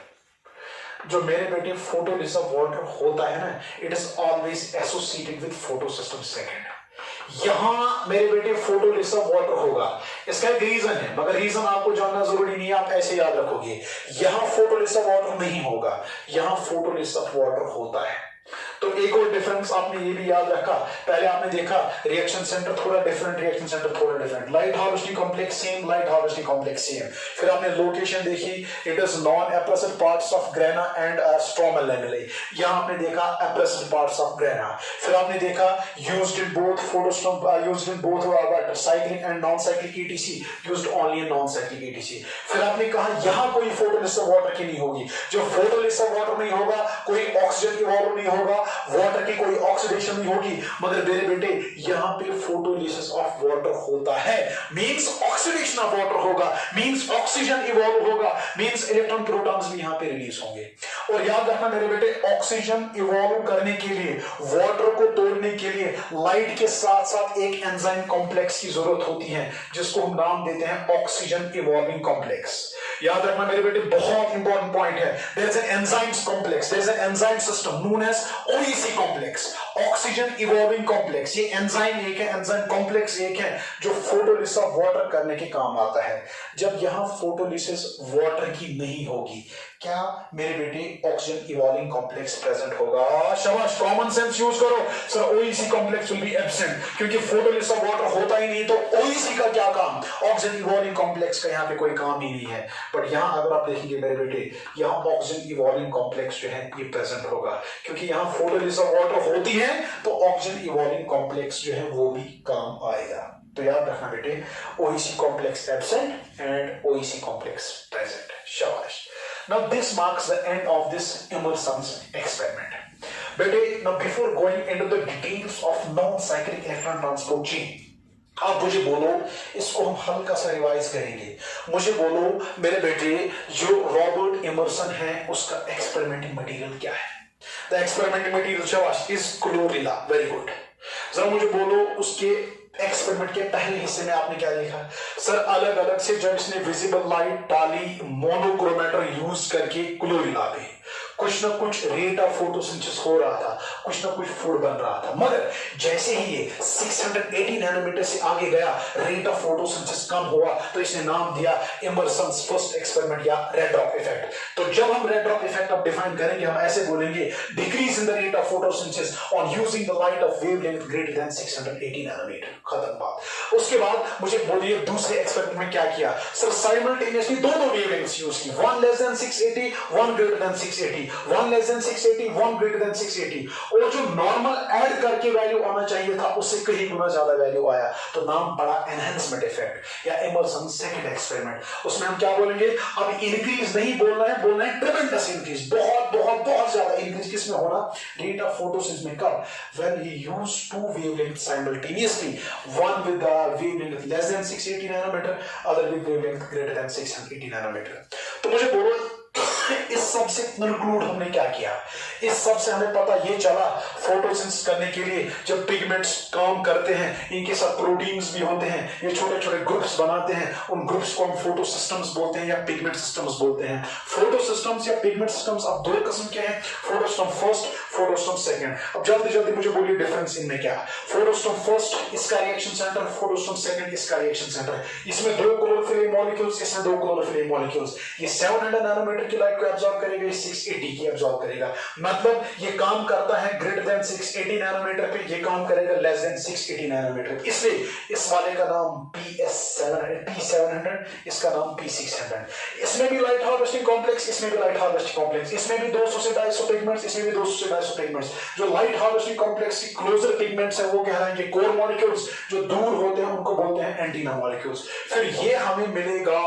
जो मेरे बेटे फोटोलिसिस ऑफ वाटर होता है ना, it is always associated with photosystem second. यहां मेरे बेटे फोटोलिसिस ऑफ वाटर होगा. इसका एक रीजन है, मगर रीजन आपको जानना जरूरी नहीं है, आप ऐसे याद रखोगे. यहां फोटोलिसिस ऑफ वाटर नहीं होगा, यहां फोटोलिसिस ऑफ वाटर होता है. तो एक और डिफरेंस आपने ये भी याद रखा. पहले आपने देखा रिएक्शन सेंटर थोड़ा डिफरेंट, रिएक्शन सेंटर थोड़ा different. Light harvesting complex same, light harvesting complex same. फिर आपने लोकेशन देखी, it is non appressed parts of grana and stromal lamellae. यहां आपने देखा एप्रेसिड पार्ट्स ऑफ ग्रेना. फिर आपने देखा used in both photosystem, used in both cyclic and non cyclic ETC, used only in non cyclic ETC. फिर आपने कहा यहां कोई फोटोलिसिस ऑफ वाटर की नहीं होगी. जो फोटोलिसिस ऑफ वाटर नहीं होगा, कोई ऑक्सीजन इवॉल्व नहीं होगा, वाटर की कोई ऑक्सीडेशन नहीं होगी. मगर मेरे बेटे यहां पे फोटोलिसिस ऑफ वाटर होता है, मींस ऑक्सीडेशन ऑफ वाटर होगा, मींस ऑक्सीजन इवॉल्व होगा, मींस इलेक्ट्रॉन प्रोटॉन्स भी यहां पे रिलीज होंगे. और याद रखना मेरे बेटे, ऑक्सीजन इवॉल्व करने के लिए, वाटर को तोड़ने के लिए लाइट के साथ साथ एक एंजाइम कॉम्प्लेक्स की जरूरत होती है, जिसको हम नाम देते हैं ऑक्सीजन इवॉल्विंग कॉम्प्लेक्स. याद रखना मेरे बेटे, बहुत इंपॉर्टेंट पॉइंट है. There is an enzymes complex, there is an enzyme system known as OEC complex, oxygen evolving complex. ये एंजाइम एक है, एंजाइम कॉम्प्लेक्स एक है, जो फोटोलिसिस ऑफ वाटर करने के काम आता है. जब यहां फोटोलिसिस वाटर की नहीं होगी, क्या मेरे बेटे ऑक्सीजन इवॉल्विंग कॉम्प्लेक्स प्रेजेंट होगा? शाबाश, कॉमन सेंस यूज करो. Sir OEC complex will be absent, क्योंकि फोटोलिसिस ऑफ वाटर होता ही नहीं, तो ओईसी का क्या काम? ऑक्सीजन इवॉल्विंग कॉम्प्लेक्स का यहां पे कोई काम ही नहीं है. बट यहां अगर आप देखेंगे मेरे बेटे, यहां ऑक्सीजन इवॉल्विंग कॉम्प्लेक्स जो है ये प्रेजेंट होगा, क्योंकि यहां फोटोलिसिस ऑफ वाटर होती है, तो ऑक्सीजन इवॉल्विंग कॉम्प्लेक्स जो है वो भी काम आएगा. तो याद रखना बेटे, OEC complex absent and OEC complex present. शाबाश. Now this marks the end of this Emerson's experiment. बेटे, now before going into the details of non-cyclic electron transport chain, आप मुझे बोलो, इसको हम हल्का सा रिवाइज करेंगे. मुझे बोलो मेरे बेटे, जो रॉबर्ट एमरसन है उसका एक्सपेरिमेंटिंग मटेरियल क्या है? द एक्सपेरिमेंटिंग मटेरियल शाबाश इज क्लोरेला. Very good. जरा मुझे बोलो उसके एक्सपेरिमेंट के पहले हिस्से में आपने क्या लिखा? सर अलग अलग से जब इसने विजिबल लाइट डाली, मोनोक्रोमेटर यूज करके क्लोरेला पे कुछ ना कुछ रेट ऑफ फोटोसिंथेसिस हो रहा था, कुछ ना कुछ फूड बन रहा था. मगर जैसे ही ये 680 नैनोमीटर से आगे गया, रेट ऑफ फोटोसिंथेसिस कम हुआ, तो इसने नाम दिया एमरसन्स फर्स्ट एक्सपेरिमेंट या रेड ड्रॉप इफेक्ट. तो जब हम रेड ड्रॉप इफेक्ट अब डिफाइन करेंगे, हम ऐसे बोलेंगे, decrease in the rate of photosynthesis on using the light of wavelength greater than 680 nanometer. खत्म बात. उसके बाद मुझे बोलिए दूसरे एक्सपेरिमेंट में क्या किया? सर साइमल्टेनियसली दोनों वेवलेंथ्स यूज की, one less than 680, one greater than 680, one less than 680, one greater than 680. और जो नॉर्मल ऐड करके वैल्यू आना चाहिए था, उससे कहीं गुना ज्यादा वैल्यू आया, तो नाम पड़ा एनहांसमेंट इफेक्ट या एमरसन सेकंड एक्सपेरिमेंट. उसमें हम क्या बोलेंगे? अब इंक्रीज नहीं बोलना है, बोलना है ट्रेमेंडस इंक्रीज, बहुत बहुत बहुत ज्यादा इंक्रीज. किसमें होना? रेट ऑफ फोटोसिंथेसिस में. कब? When he used two wavelength simultaneously, one with the wavelength less than 680 nanometer, other with wavelength greater than 680 nanometer. तो मुझे बोलो, इस सब से कंक्लूड हमने क्या किया? इस सब से हमें पता ये चला, फोटोसिंथेसिस करने के लिए जब पिगमेंट्स काम करते हैं, इनके साथ प्रोटीन्स भी होते हैं, ये छोटे छोटे ग्रुप्स बनाते हैं, उन ग्रुप्स को हम फोटोसिस्टम्स बोलते हैं या पिगमेंट सिस्टम्स बोलते हैं. फोटोसिस्टम्स या पिगमेंट सिस्टम्स अब दो किस्म के हैं, फोटोसिस्टम फर्स्ट, फोटोसिस्टम सेकंड. अब जल्दी जल्दी मुझे बोलिए डिफरेंस इनमें क्या? फोटोसिस्टम फर्स्ट इसका रिएक्शन सेंटर, फोटोसिस्टम सेकंड इसका रिएक्शन सेंटर. इसमें दो क्लोरोफिल मॉलिक्यूल्स, इसमें दो क्लोरोफिल मॉलिक्यूल्स. ये 700 नैनोमीटर की लाइट को एब्जॉर्ब करेगा, 680 की एब्जॉर्ब करेगा. मतलब ये काम करता है ग्रेटर देन 680 नैनोमीटर पे, ये काम करेगा लेस देन 680 नैनोमीटर पे। इसलिए इस वाले का नाम P700, इसका नाम P600। इसमें भी लाइट हार्वेस्टिंग कॉम्प्लेक्स, इसमें भी लाइट हार्वेस्टिंग कॉम्प्लेक्स, इसमें भी 200 से 250 पिगमेंट्स, इसमें भी 200 से 250 पिगमेंट्स। जो लाइट हार्वेस्टिंग कॉम्प्लेक्स की क्लोजर पिगमेंट्स है वो कहलाएंगे कोर मॉलिक्यूल्स, जो दूर होते हैं उनको बोलते हैं एंटीना मॉलिक्यूल्स। फिर ये हमें मिलेगा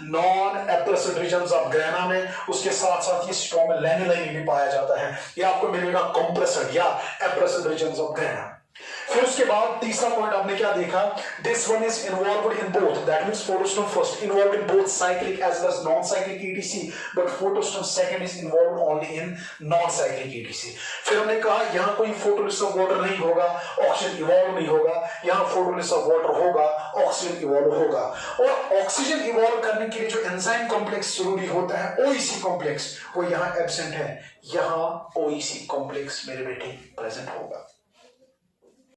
नॉन एप्रेसिड रीजन्स ऑफ ग्रेना में, उसके साथ साथ ये स्ट्रोमा लैमेलाई में भी पाया जाता है। ये आपको मिलेगा कंप्रेस्ड या एप्रेसिड रीजन्स ऑफ ग्रेना। फिर उसके बाद तीसरा पॉइंट आपने क्या देखा, this one is involved in both, that means photosystem first involved in both cyclic as well as non cyclic ETC, but photosystem second is involved only in non cyclic ETC. फिर हमने कहा यहां कोई photolysis of water नहीं होगा, oxygen evolve नहीं होगा, यहां फोटोलिसिस ऑफ वाटर होगा, ऑक्सीजन इवॉल्व होगा। और ऑक्सीजन इवॉल्व करने के लिए जो एंजाइम कॉम्प्लेक्स जरूरी होता है ओईसी कॉम्प्लेक्स, वो यहां एब्सेंट है, यहां ओईसी कॉम्प्लेक्स मेरे बेटे प्रेजेंट होगा।